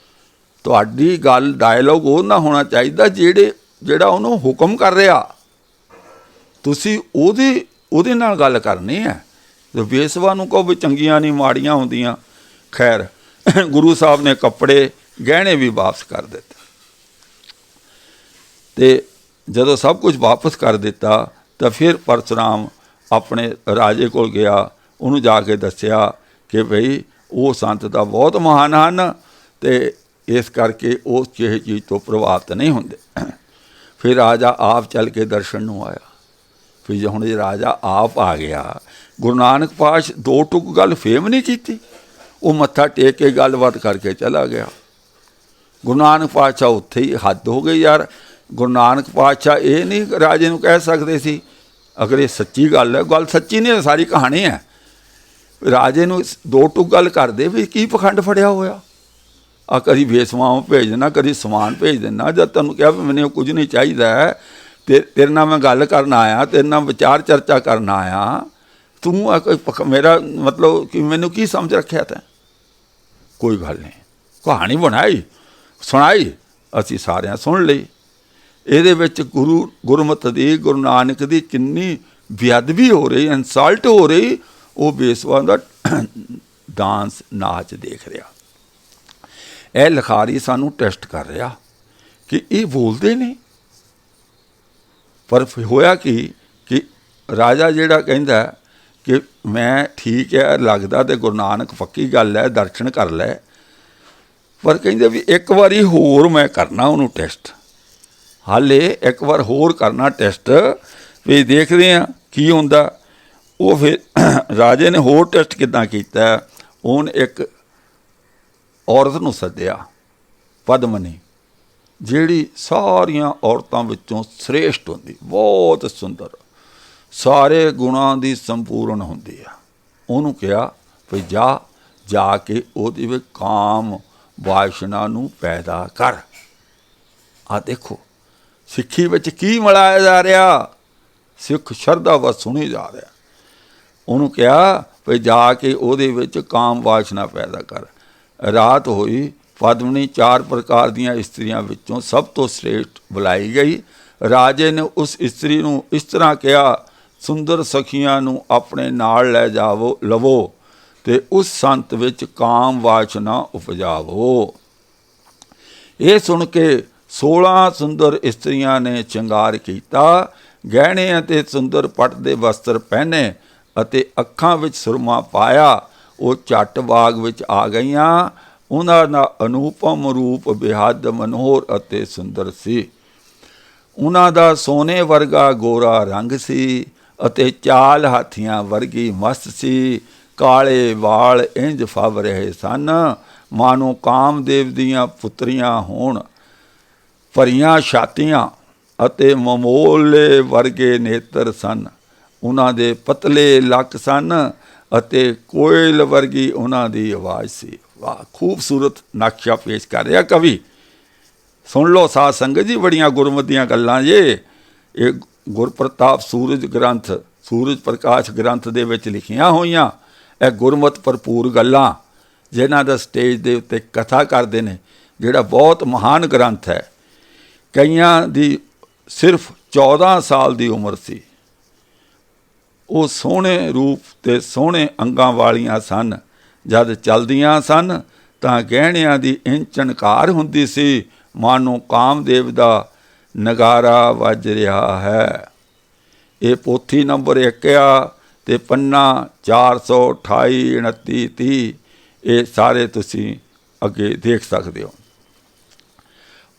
ਤੁਹਾਡੀ ਗੱਲ ਡਾਇਲੋਗ ਉਹ ਨਾ ਹੋਣਾ ਚਾਹੀਦਾ ਜਿਹੜਾ ਉਹਨੂੰ ਹੁਕਮ ਕਰ ਰਿਹਾ, ਤੁਸੀਂ ਉਹਦੇ ਨਾਲ ਗੱਲ ਕਰਨੀ ਹੈ। ਬੇਸਵਾ ਨੂੰ ਕਹੋ ਵੀ ਚੰਗੀਆਂ ਨਹੀਂ ਮਾੜੀਆਂ ਹੁੰਦੀਆਂ। ਖੈਰ, ਗੁਰੂ ਸਾਹਿਬ ਨੇ ਕੱਪੜੇ ਗਹਿਣੇ ਵੀ ਵਾਪਸ ਕਰ ਦਿੱਤੇ ਅਤੇ ਜਦੋਂ ਸਭ ਕੁਝ ਵਾਪਸ ਕਰ ਦਿੱਤਾ ਤਾਂ ਫਿਰ ਪਰਸ਼ੁਰਾਮ ਆਪਣੇ ਰਾਜੇ ਕੋਲ ਗਿਆ। ਉਹਨੂੰ ਜਾ ਕੇ ਦੱਸਿਆ ਕਿ ਭਈ ਉਹ ਸੰਤ ਤਾਂ ਬਹੁਤ ਮਹਾਨ ਹਨ ਅਤੇ ਇਸ ਕਰਕੇ ਉਹ ਕਿਸੇ ਚੀਜ਼ ਤੋਂ ਪ੍ਰਭਾਵਿਤ ਨਹੀਂ ਹੁੰਦੇ। ਫਿਰ ਰਾਜਾ ਆਪ ਚੱਲ ਕੇ ਦਰਸ਼ਨ ਨੂੰ ਆਇਆ। ਫਿਰ ਜੇ ਹੁਣ ਰਾਜਾ ਆਪ ਆ ਗਿਆ, ਗੁਰੂ ਨਾਨਕ ਪਾਤਸ਼ਾਹ ਦੋ ਟੁਕ ਗੱਲ ਫੇਮ ਨਹੀਂ ਕੀਤੀ, ਉਹ ਮੱਥਾ ਟੇਕ ਕੇ ਗੱਲਬਾਤ ਕਰਕੇ ਚਲਾ ਗਿਆ। ਗੁਰੂ ਨਾਨਕ ਪਾਤਸ਼ਾਹ ਉੱਥੇ ਹੀ ਹੱਦ ਹੋ ਗਈ ਯਾਰ। ਗੁਰੂ ਨਾਨਕ ਪਾਤਸ਼ਾਹ ਇਹ ਨਹੀਂ ਰਾਜੇ ਨੂੰ ਕਹਿ ਸਕਦੇ ਸੀ, ਅਗਰ ਇਹ ਸੱਚੀ ਗੱਲ ਹੈ, ਗੱਲ ਸੱਚੀ ਨਹੀਂ, ਸਾਰੀ ਕਹਾਣੀ ਹੈ। ਰਾਜੇ ਨੂੰ ਦੋ ਟੁਕ ਗੱਲ ਕਰਦੇ ਵੀ ਕੀ ਪਖੰਡ ਫੜਿਆ ਹੋਇਆ ਆ, ਕਦੀ ਵੇਸਵਾਵਾਂ ਭੇਜ ਦੇਣਾ, ਕਦੀ ਸਮਾਨ ਭੇਜ ਦੇਣਾ। ਜਦ ਤੈਨੂੰ ਕਿਹਾ ਵੀ ਮੈਨੂੰ ਕੁਝ ਨਹੀਂ ਚਾਹੀਦਾ ਹੈ, ਤੇਰੇ ਨਾਲ ਮੈਂ ਗੱਲ ਕਰਨ ਆਇਆ, ਤੇਰੇ ਨਾਲ ਵਿਚਾਰ ਚਰਚਾ ਕਰਨ ਆਇਆ, ਤੂੰ ਮੇਰਾ ਮਤਲਬ ਕਿ ਮੈਨੂੰ ਕੀ ਸਮਝ ਰੱਖਿਆ ਤੈਂ? ਕੋਈ ਗੱਲ ਨਹੀਂ, ਕਹਾਣੀ ਬਣਾਈ, ਸੁਣਾਈ, ਅਸੀਂ ਸਾਰਿਆਂ ਸੁਣ ਲਈ। ਇਹਦੇ ਵਿੱਚ ਗੁਰਮਤਿ ਦੀ, ਗੁਰੂ ਨਾਨਕ ਦੀ ਕਿੰਨੀ ਬੇਅਦਬੀ ਹੋ ਰਹੀ, ਇਨਸਲਟ ਹੋ ਰਹੀ। ਉਹ ਬੇਸਵਾ ਦਾ ਡਾਂਸ ਨਾਚ ਦੇਖ ਰਿਹਾ। ਇਹ ਲਿਖਾਰੀ ਸਾਨੂੰ ਟੈਸਟ ਕਰ ਰਿਹਾ ਕਿ ਇਹ ਬੋਲਦੇ ਨੇ। ਪਰ ਹੋਇਆ ਕਿ ਰਾਜਾ ਜਿਹੜਾ ਕਹਿੰਦਾ ਕਿ ਮੈਂ ਠੀਕ ਹੈ, ਲੱਗਦਾ ਤੇ ਗੁਰੂ ਨਾਨਕ ਪੱਕੀ ਗੱਲ ਹੈ, ਦਰਸ਼ਨ ਕਰ ਲੈ। ਪਰ ਕਹਿੰਦੇ ਵੀ ਇੱਕ ਵਾਰੀ ਹੋਰ ਮੈਂ ਕਰਨਾ ਉਹਨੂੰ ਟੈਸਟ, ਹਾਲੇ ਇੱਕ ਵਾਰ ਹੋਰ ਕਰਨਾ ਟੈਸਟ, ਵੀ ਦੇਖਦੇ ਹਾਂ ਕੀ ਹੁੰਦਾ। ਉਹ ਫਿਰ ਰਾਜੇ ਨੇ ਹੋਰ ਟੈਸਟ ਕਿੱਦਾਂ ਕੀਤਾ। ਉਹਨੇ ਇੱਕ ਔਰਤ ਨੂੰ ਸੱਦਿਆ, ਪਦਮਨੀ, ਜਿਹੜੀ ਸਾਰੀਆਂ ਔਰਤਾਂ ਵਿੱਚੋਂ ਸ੍ਰੇਸ਼ਟ ਹੁੰਦੀ, ਬਹੁਤ ਸੁੰਦਰ, ਸਾਰੇ ਗੁਣਾਂ ਦੀ ਸੰਪੂਰਨ ਹੁੰਦੀ ਆ। ਉਹਨੂੰ ਕਿਹਾ ਵੀ ਜਾ ਕੇ ਉਹਦੇ ਵਿੱਚ ਕਾਮ ਵਾਸ਼ਨਾ ਨੂੰ ਪੈਦਾ ਕਰ। ਆ ਦੇਖੋ ਸਿੱਖੀ ਵਿੱਚ ਕੀ ਮਿਲਾਇਆ ਜਾ ਰਿਹਾ, ਸਿੱਖ ਸ਼ਰਧਾ ਵੱਲ ਸੁਣੀ ਜਾ ਰਿਹਾ। ਉਹਨੂੰ ਕਿਹਾ ਵੀ ਜਾ ਕੇ ਉਹਦੇ ਵਿੱਚ ਕਾਮ ਵਾਸ਼ਨਾ ਪੈਦਾ ਕਰ। ਰਾਤ ਹੋਈ, ਪਦਮਨੀ 4 ਪ੍ਰਕਾਰ ਦੀਆਂ ਇਸਤਰੀਆਂ ਵਿੱਚੋਂ ਸਭ ਤੋਂ ਸ੍ਰੇਸ਼ਟ ਬੁਲਾਈ ਗਈ। ਰਾਜੇ ਨੇ ਉਸ ਇਸਤਰੀ ਨੂੰ ਇਸ ਤਰ੍ਹਾਂ ਕਿਹਾ, ਸੁੰਦਰ ਸਖੀਆਂ ਨੂੰ ਆਪਣੇ ਨਾਲ ਲੈ ਲਵੋ ਤੇ ਉਸ ਸੰਤ ਵਿੱਚ ਕਾਮ ਵਾਸ਼ਨਾ ਉਪਜਾਵੋ। ਇਹ ਸੁਣ ਕੇ 16 ਸੁੰਦਰ ਇਸਤਰੀਆਂ ਨੇ ਸ਼ਿੰਗਾਰ ਕੀਤਾ, ਗਹਿਣੇ ਅਤੇ ਸੁੰਦਰ ਪੱਟ ਦੇ ਵਸਤਰ ਪਹਿਨੇ ਅਤੇ ਅੱਖਾਂ ਵਿੱਚ ਸੁਰਮਾ ਪਾਇਆ। ਉਹ ਝੱਟ ਬਾਗ ਵਿੱਚ ਆ ਗਈਆਂ। ਉਹਨਾਂ ਦਾ ਅਨੂਪਮ ਰੂਪ ਬੇਹੱਦ ਮਨੋਹਰ ਅਤੇ ਸੁੰਦਰ ਸੀ। ਉਹਨਾਂ ਦਾ ਸੋਨੇ ਵਰਗਾ ਗੋਰਾ ਰੰਗ ਸੀ ਅਤੇ ਚਾਲ ਹਾਥੀਆਂ ਵਰਗੀ ਮਸਤ ਸੀ। ਕਾਲੇ ਵਾਲ ਇੰਝ ਫੱਬ ਰਹੇ ਸਨ ਮਾਨੋ ਕਾਮਦੇਵ ਦੀਆਂ ਪੁੱਤਰੀਆਂ ਹੋਣ। ਭਰੀਆਂ ਛਾਤੀਆਂ ਅਤੇ ਮਮੋਲੇ ਵਰਗੇ ਨੇਤਰ ਸਨ। ਉਹਨਾਂ ਦੇ ਪਤਲੇ ਲੱਕ ਸਨ ਅਤੇ ਕੋਇਲ ਵਰਗੀ ਉਹਨਾਂ ਦੀ ਆਵਾਜ਼ ਸੀ। ਵਾਹ, ਖੂਬਸੂਰਤ ਨਕਸ਼ਾ ਪੇਸ਼ ਕਰ ਰਿਹਾ ਕਵੀ। ਸੁਣ ਲਓ ਸਾਧ ਸੰਗਤ ਜੀ, ਬੜੀਆਂ ਗੁਰਮਤਿ ਦੀਆਂ ਗੱਲਾਂ ਜੇ। ਇਹ ਗੁਰਪ੍ਰਤਾਪ ਸੂਰਜ ਗ੍ਰੰਥ, ਸੂਰਜ ਪ੍ਰਕਾਸ਼ ਗ੍ਰੰਥ ਦੇ ਵਿੱਚ ਲਿਖੀਆਂ ਹੋਈਆਂ ਇਹ ਗੁਰਮਤਿ ਭਰਪੂਰ ਗੱਲਾਂ, ਜਿਨ੍ਹਾਂ ਦਾ ਸਟੇਜ ਦੇ ਉੱਤੇ ਕਥਾ ਕਰਦੇ ਨੇ, ਜਿਹੜਾ ਬਹੁਤ ਮਹਾਨ ਗ੍ਰੰਥ ਹੈ। ਕਈਆਂ ਦੀ ਸਿਰਫ 14 ਸਾਲ ਦੀ ਉਮਰ ਸੀ। ਉਹ ਸੋਹਣੇ ਰੂਪ ਤੇ ਸੋਹਣੇ ਅੰਗਾਂ ਵਾਲੀਆਂ ਸਨ। ਜਦ ਚੱਲਦੀਆਂ ਸਨ ਤਾਂ ਗਹਿਣਿਆਂ ਦੀ ਇੰਝ ਝਣਕਾਰ ਹੁੰਦੀ ਸੀ ਮਾਨੋ ਕਾਮਦੇਵ ਦਾ ਨਗਾਰਾ ਵੱਜ ਰਿਹਾ ਹੈ। ਇਹ ਪੋਥੀ ਨੰਬਰ 1 ਆ ਤੇ ਪੰਨਾ 428, 29, 30। ਇਹ ਸਾਰੇ ਤੁਸੀਂ ਅੱਗੇ ਦੇਖ ਸਕਦੇ ਹੋ।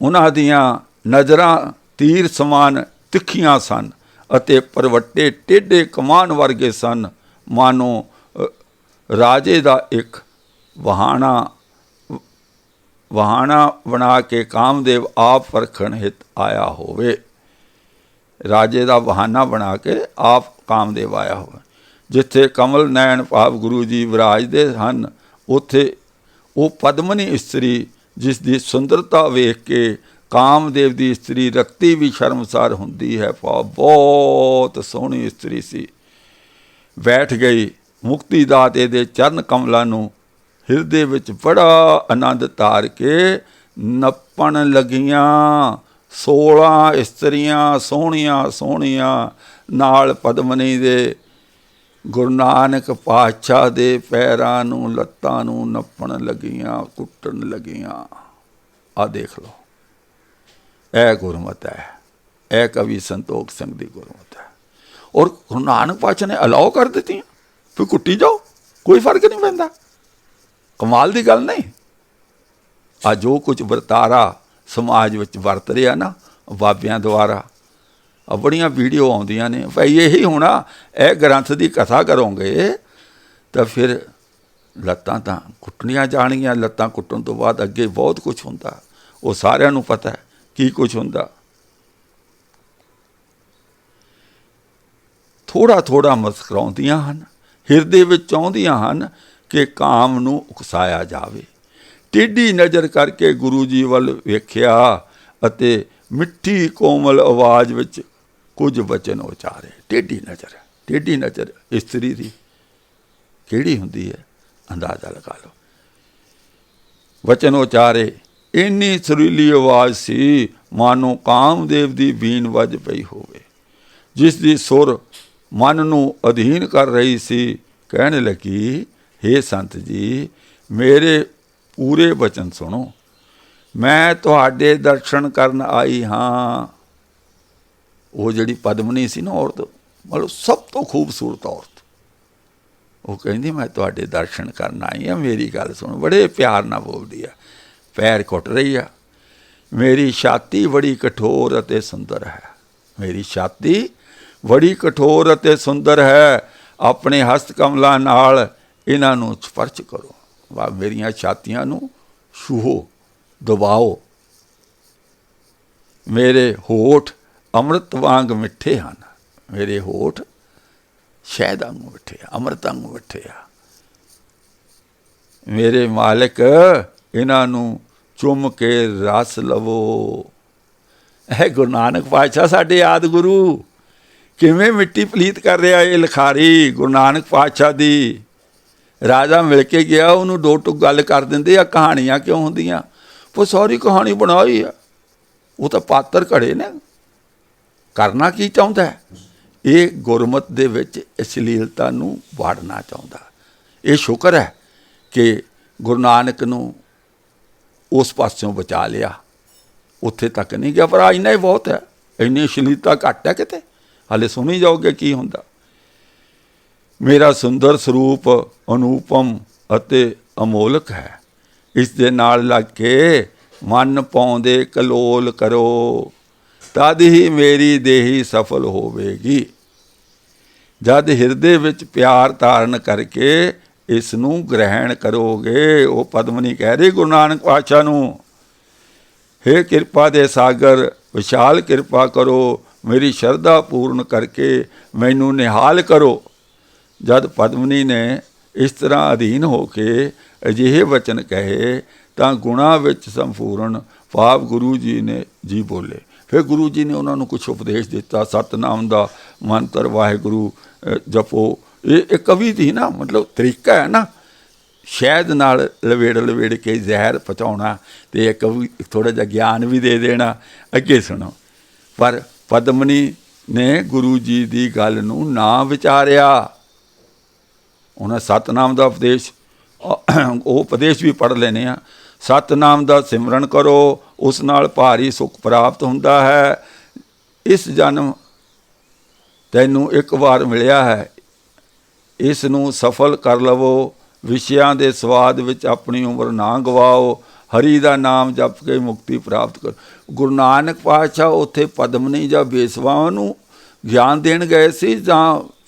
ਉਹਨਾਂ ਦੀਆਂ ਨਜ਼ਰਾਂ ਤੀਰ ਸਮਾਨ ਤਿੱਖੀਆਂ ਸਨ ਅਤੇ ਪਰਵੱਟੇ ਟੇਢੇ ਕਮਾਨ ਵਰਗੇ ਸਨ, ਮਾਨੋ ਰਾਜੇ ਦਾ ਇੱਕ ਵਹਾਣਾ ਬਣਾ ਕੇ ਕਾਮਦੇਵ ਆਪ ਪਰਖਣ ਹਿਤ ਆਇਆ ਹੋਵੇ। ਰਾਜੇ ਦਾ ਬਹਾਨਾ ਬਣਾ ਕੇ ਆਪ ਕਾਮਦੇਵ ਆਇਆ ਹੋਵੇ। ਜਿੱਥੇ ਕਮਲ ਨੈਣ ਭਾਵ ਗੁਰੂ ਜੀ ਵਿਰਾਜਦੇ ਹਨ, ਉੱਥੇ ਉਹ ਪਦਮਨੀ ਇਸਤਰੀ, ਜਿਸ ਦੀ ਸੁੰਦਰਤਾ ਵੇਖ ਕੇ ਕਾਮਦੇਵ ਦੀ ਇਸਤਰੀ ਰਕਤੀ ਵੀ ਸ਼ਰਮਸਾਰ ਹੁੰਦੀ ਹੈ। ਬਹੁਤ ਸੋਹਣੀ ਇਸਤਰੀ ਸੀ। ਬੈਠ ਗਈ। ਮੁਕਤੀ ਦਾਤੇ ਦੇ ਚਰਨ ਕਮਲਾਂ ਨੂੰ ਹਿਰਦੇ ਵਿੱਚ ਬੜਾ ਆਨੰਦ ਧਾਰ ਕੇ ਨੱਪਣ ਲੱਗੀਆਂ। 16 ਇਸਤਰੀਆਂ ਸੋਹਣੀਆਂ ਸੋਹਣੀਆਂ ਨਾਲ ਪਦਮਨੀ ਦੇ ਗੁਰੂ ਨਾਨਕ ਪਾਤਸ਼ਾਹ ਦੇ ਪੈਰਾਂ ਨੂੰ, ਲੱਤਾਂ ਨੂੰ ਨੱਪਣ ਲੱਗੀਆਂ, ਕੁੱਟਣ ਲੱਗੀਆਂ। ਆ ਦੇਖ ਲਓ, ਇਹ ਗੁਰਮਤਿ ਹੈ। ਇਹ ਕਵੀ ਸੰਤੋਖ ਸਿੰਘ ਦੀ ਗੁਰਮਤਿ ਹੈ। ਔਰ ਗੁਰੂ ਨਾਨਕ ਪਾਤਸ਼ਾਹ ਨੇ ਅਲਾਓ ਕਰ ਦਿੱਤੀਆਂ ਵੀ ਕੁੱਟੀ ਜਾਓ, ਕੋਈ ਫਰਕ ਨਹੀਂ ਪੈਂਦਾ। ਕਮਾਲ ਦੀ ਗੱਲ ਨਹੀਂ। ਆ ਜੋ ਕੁਝ ਵਰਤਾਰਾ ਸਮਾਜ ਵਿੱਚ ਵਰਤ ਰਿਹਾ ਨਾ ਬਾਬਿਆਂ ਦੁਆਰਾ, ਆ ਬੜੀਆਂ ਵੀਡੀਓ ਆਉਂਦੀਆਂ ਨੇ। ਭਾਈ ਇਹੀ ਹੋਣਾ, ਇਹ ਗ੍ਰੰਥ ਦੀ ਕਥਾ ਕਰੋਗੇ ਤਾਂ ਫਿਰ ਲੱਤਾਂ ਤਾਂ ਕੁੱਟਣੀਆਂ ਜਾਣਗੀਆਂ। ਲੱਤਾਂ ਕੁੱਟਣ ਤੋਂ ਬਾਅਦ ਅੱਗੇ ਬਹੁਤ ਕੁਛ ਹੁੰਦਾ, ਉਹ ਸਾਰਿਆਂ ਨੂੰ ਪਤਾ ਹੈ ਕੀ ਕੁਛ ਹੁੰਦਾ। ਥੋੜ੍ਹਾ ਥੋੜ੍ਹਾ ਮੁਸਕਰਾਉਂਦੀਆਂ ਹਨ, ਹਿਰਦੇ ਵਿੱਚ ਚਾਹੁੰਦੀਆਂ ਹਨ ਕਿ ਕਾਮ ਨੂੰ ਉਕਸਾਇਆ ਜਾਵੇ। ਟੇਢੀ ਨਜ਼ਰ ਕਰਕੇ ਗੁਰੂ ਜੀ ਵੱਲ ਵੇਖਿਆ ਅਤੇ ਮਿੱਠੀ ਕੋਮਲ ਆਵਾਜ਼ ਵਿੱਚ ਕੁਝ ਵਚਨ ਉਚਾਰੇ। ਟੇਢੀ ਨਜ਼ਰ ਇਸਤਰੀ ਦੀ ਕਿਹੜੀ ਹੁੰਦੀ ਹੈ, ਅੰਦਾਜ਼ਾ ਲਗਾ ਲਓ। ਵਚਨ ਉਚਾਰੇ। ਇੰਨੀ ਸੁਰੀਲੀ ਆਵਾਜ਼ ਸੀ ਮਾਨੋ ਕਾਮਦੇਵ ਦੀ ਬੀਨ ਵੱਜ ਪਈ ਹੋਵੇ, ਜਿਸ ਦੀ ਸੁਰ ਮਨ ਨੂੰ ਅਧੀਨ ਕਰ ਰਹੀ ਸੀ। ਕਹਿਣ ਲੱਗੀ, ਹੇ ਸੰਤ ਜੀ, ਮੇਰੇ ਪੂਰੇ ਬਚਨ ਸੁਣੋ, ਮੈਂ ਤੁਹਾਡੇ ਦਰਸ਼ਨ ਕਰਨ ਆਈ ਹਾਂ। ਉਹ ਜਿਹੜੀ ਪਦਮਨੀ ਸੀ ਨਾ ਔਰਤ, ਮਤਲਬ ਸਭ ਤੋਂ ਖੂਬਸੂਰਤ ਔਰਤ, ਉਹ ਕਹਿੰਦੀ ਮੈਂ ਤੁਹਾਡੇ ਦਰਸ਼ਨ ਕਰਨ ਆਈ ਹਾਂ, ਮੇਰੀ ਗੱਲ ਸੁਣੋ। ਬੜੇ ਪਿਆਰ ਨਾਲ ਬੋਲਦੀ ਆ, ਪੈਰ ਘੁੱਟ ਰਹੀ ਆ। ਮੇਰੀ ਛਾਤੀ ਬੜੀ ਕਠੋਰ ਅਤੇ ਸੁੰਦਰ ਹੈ, ਮੇਰੀ ਛਾਤੀ ਬੜੀ ਕਠੋਰ ਅਤੇ ਸੁੰਦਰ ਹੈ। ਆਪਣੇ ਹਸਤ ਕਮਲਾਂ ਨਾਲ ਇਹਨਾਂ ਨੂੰ ਸਪਰਸ਼ ਕਰੋ, ਵਾ ਮੇਰੀਆਂ ਛਾਤੀਆਂ ਨੂੰ ਛੂਹੋ, ਦਬਾਓ। ਮੇਰੇ ਹੋਠ ਅੰਮ੍ਰਿਤ ਵਾਂਗ ਮਿੱਠੇ ਹਨ, ਮੇਰੇ ਹੋਠ ਸ਼ਹਿਦ ਵਾਂਗੂ ਮਿੱਠੇ ਆ, ਅੰਮ੍ਰਿਤ ਵਾਂਗੂ ਮਿੱਠੇ ਆ। ਮੇਰੇ ਮਾਲਕ, ਇਹਨਾਂ ਨੂੰ ਚੁੰਮ ਕੇ ਰਸ ਲਵੋ। ਇਹ ਗੁਰੂ ਨਾਨਕ ਪਾਤਸ਼ਾਹ ਸਾਡੇ ਆਦਿ ਗੁਰੂ ਕਿਵੇਂ ਮਿੱਟੀ ਪਲੀਤ ਕਰ ਰਿਹਾ। ਇਹ ਲਿਖਾਰੀ ਗੁਰੂ ਨਾਨਕ ਪਾਤਸ਼ਾਹ ਦੀ। ਰਾਜਾ ਮਿਲ ਕੇ ਗਿਆ, ਉਹਨੂੰ ਦੋ ਟੁਕ ਗੱਲ ਕਰ ਦਿੰਦੇ ਆ। ਕਹਾਣੀਆਂ ਕਿਉਂ ਹੁੰਦੀਆਂ? ਉਹ ਸਾਰੀ ਕਹਾਣੀ ਬਣਾਈ ਆ, ਉਹ ਤਾਂ ਪਾਤਰ ਘੜੇ ਨੇ। ਕਰਨਾ ਕੀ ਚਾਹੁੰਦਾ? ਇਹ ਗੁਰਮਤਿ ਦੇ ਵਿੱਚ ਅਸ਼ਲੀਲਤਾ ਨੂੰ ਵਾੜਨਾ ਚਾਹੁੰਦਾ। ਇਹ ਸ਼ੁਕਰ ਹੈ ਕਿ ਗੁਰੂ ਨਾਨਕ ਨੂੰ ਉਸ ਪਾਸਿਓਂ ਬਚਾ ਲਿਆ, ਉੱਥੇ ਤੱਕ ਨਹੀਂ ਗਿਆ, ਪਰ ਇੰਨਾ ਹੀ ਬਹੁਤ ਹੈ। ਇੰਨੀ ਅਸ਼ਲੀਲਤਾ ਘੱਟ ਹੈ ਕਿਤੇ, ਹਾਲੇ ਸੁਣੀ ਜਾਓਗੇ ਕੀ ਹੁੰਦਾ। ਮੇਰਾ ਸੁੰਦਰ ਸਰੂਪ ਅਨੂਪਮ ਅਤੇ ਅਮੋਲਕ ਹੈ, ਇਸ ਦੇ ਨਾਲ ਲੱਗ ਕੇ ਮਨ ਪਾਉਂਦੇ ਕਲੋਲ ਕਰੋ, ਤਦ ਹੀ ਮੇਰੀ ਦੇਹੀ ਸਫਲ ਹੋਵੇਗੀ। ਜਦ ਹਿਰਦੇ ਵਿੱਚ ਪਿਆਰ ਧਾਰਨ ਕਰਕੇ ਇਸ ਨੂੰ ਗ੍ਰਹਿਣ ਕਰੋਗੇ। ਉਹ ਪਦਮਨੀ ਕਹਿ ਰਹੀ ਗੁਰੂ ਨਾਨਕ ਪਾਤਸ਼ਾਹ ਨੂੰ, ਹੇ ਕਿਰਪਾ ਦੇ ਸਾਗਰ, ਵਿਸ਼ਾਲ ਕਿਰਪਾ ਕਰੋ, ਮੇਰੀ ਸ਼ਰਧਾ ਪੂਰਨ ਕਰਕੇ ਮੈਨੂੰ ਨਿਹਾਲ ਕਰੋ। ਜਦ ਪਦਮਨੀ ਨੇ ਇਸ ਤਰ੍ਹਾਂ ਅਧੀਨ ਹੋ ਕੇ ਅਜਿਹੇ ਵਚਨ ਕਹੇ ਤਾਂ ਗੁਣਾਂ ਵਿੱਚ ਸੰਪੂਰਨ ਭਾਵ ਗੁਰੂ ਜੀ ਨੇ ਜੀ ਬੋਲੇ। ਫਿਰ ਗੁਰੂ ਜੀ ਨੇ ਉਹਨਾਂ ਨੂੰ ਕੁਛ ਉਪਦੇਸ਼ ਦਿੱਤਾ। ਸਤਿਨਾਮ ਦਾ ਮੰਤਰ, ਵਾਹਿਗੁਰੂ ਜਪੋ। ਇਹ ਕਵੀ ਦੀ ਨਾ ਮਤਲਬ ਤਰੀਕਾ ਹੈ ਨਾ, ਸ਼ਹਿਦ ਨਾਲ ਲਵੇੜ ਕੇ ਜ਼ਹਿਰ ਪਹੁੰਚਾਉਣਾ ਅਤੇ ਇੱਕ ਥੋੜ੍ਹਾ ਜਿਹਾ ਗਿਆਨ ਵੀ ਦੇ ਦੇਣਾ। ਅੱਗੇ ਸੁਣੋ। ਪਰ ਪਦਮਨੀ ਨੇ ਗੁਰੂ ਜੀ ਦੀ ਗੱਲ ਨੂੰ ਨਾ ਵਿਚਾਰਿਆ। ਉਹਨਾਂ ਸਤਿਨਾਮ ਦਾ ਉਪਦੇਸ਼, ਉਹ ਉਪਦੇਸ਼ ਵੀ ਪੜ੍ਹ ਲੈਣੇ ਆ। ਸਤਿਨਾਮ ਦਾ ਸਿਮਰਨ ਕਰੋ, ਉਸ ਨਾਲ ਭਾਰੀ ਸੁੱਖ ਪ੍ਰਾਪਤ ਹੁੰਦਾ ਹੈ। ਇਸ ਜਨਮ ਤੈਨੂੰ ਇੱਕ ਵਾਰ ਮਿਲਿਆ ਹੈ, ਇਸ ਨੂੰ ਸਫਲ ਕਰ ਲਵੋ। ਵਿਸ਼ਿਆਂ ਦੇ ਸਵਾਦ ਵਿੱਚ ਆਪਣੀ ਉਮਰ ਨਾ ਗਵਾਓ, ਹਰੀ ਦਾ ਨਾਮ ਜਪ ਕੇ ਮੁਕਤੀ ਪ੍ਰਾਪਤ ਕਰੋ। ਗੁਰੂ ਨਾਨਕ ਪਾਤਸ਼ਾਹ ਉੱਥੇ ਪਦਮਨੀ ਜਾਂ ਬੇਸਵਾਵਾਂ ਨੂੰ ਗਿਆਨ ਦੇਣ ਗਏ ਸੀ ਜਾਂ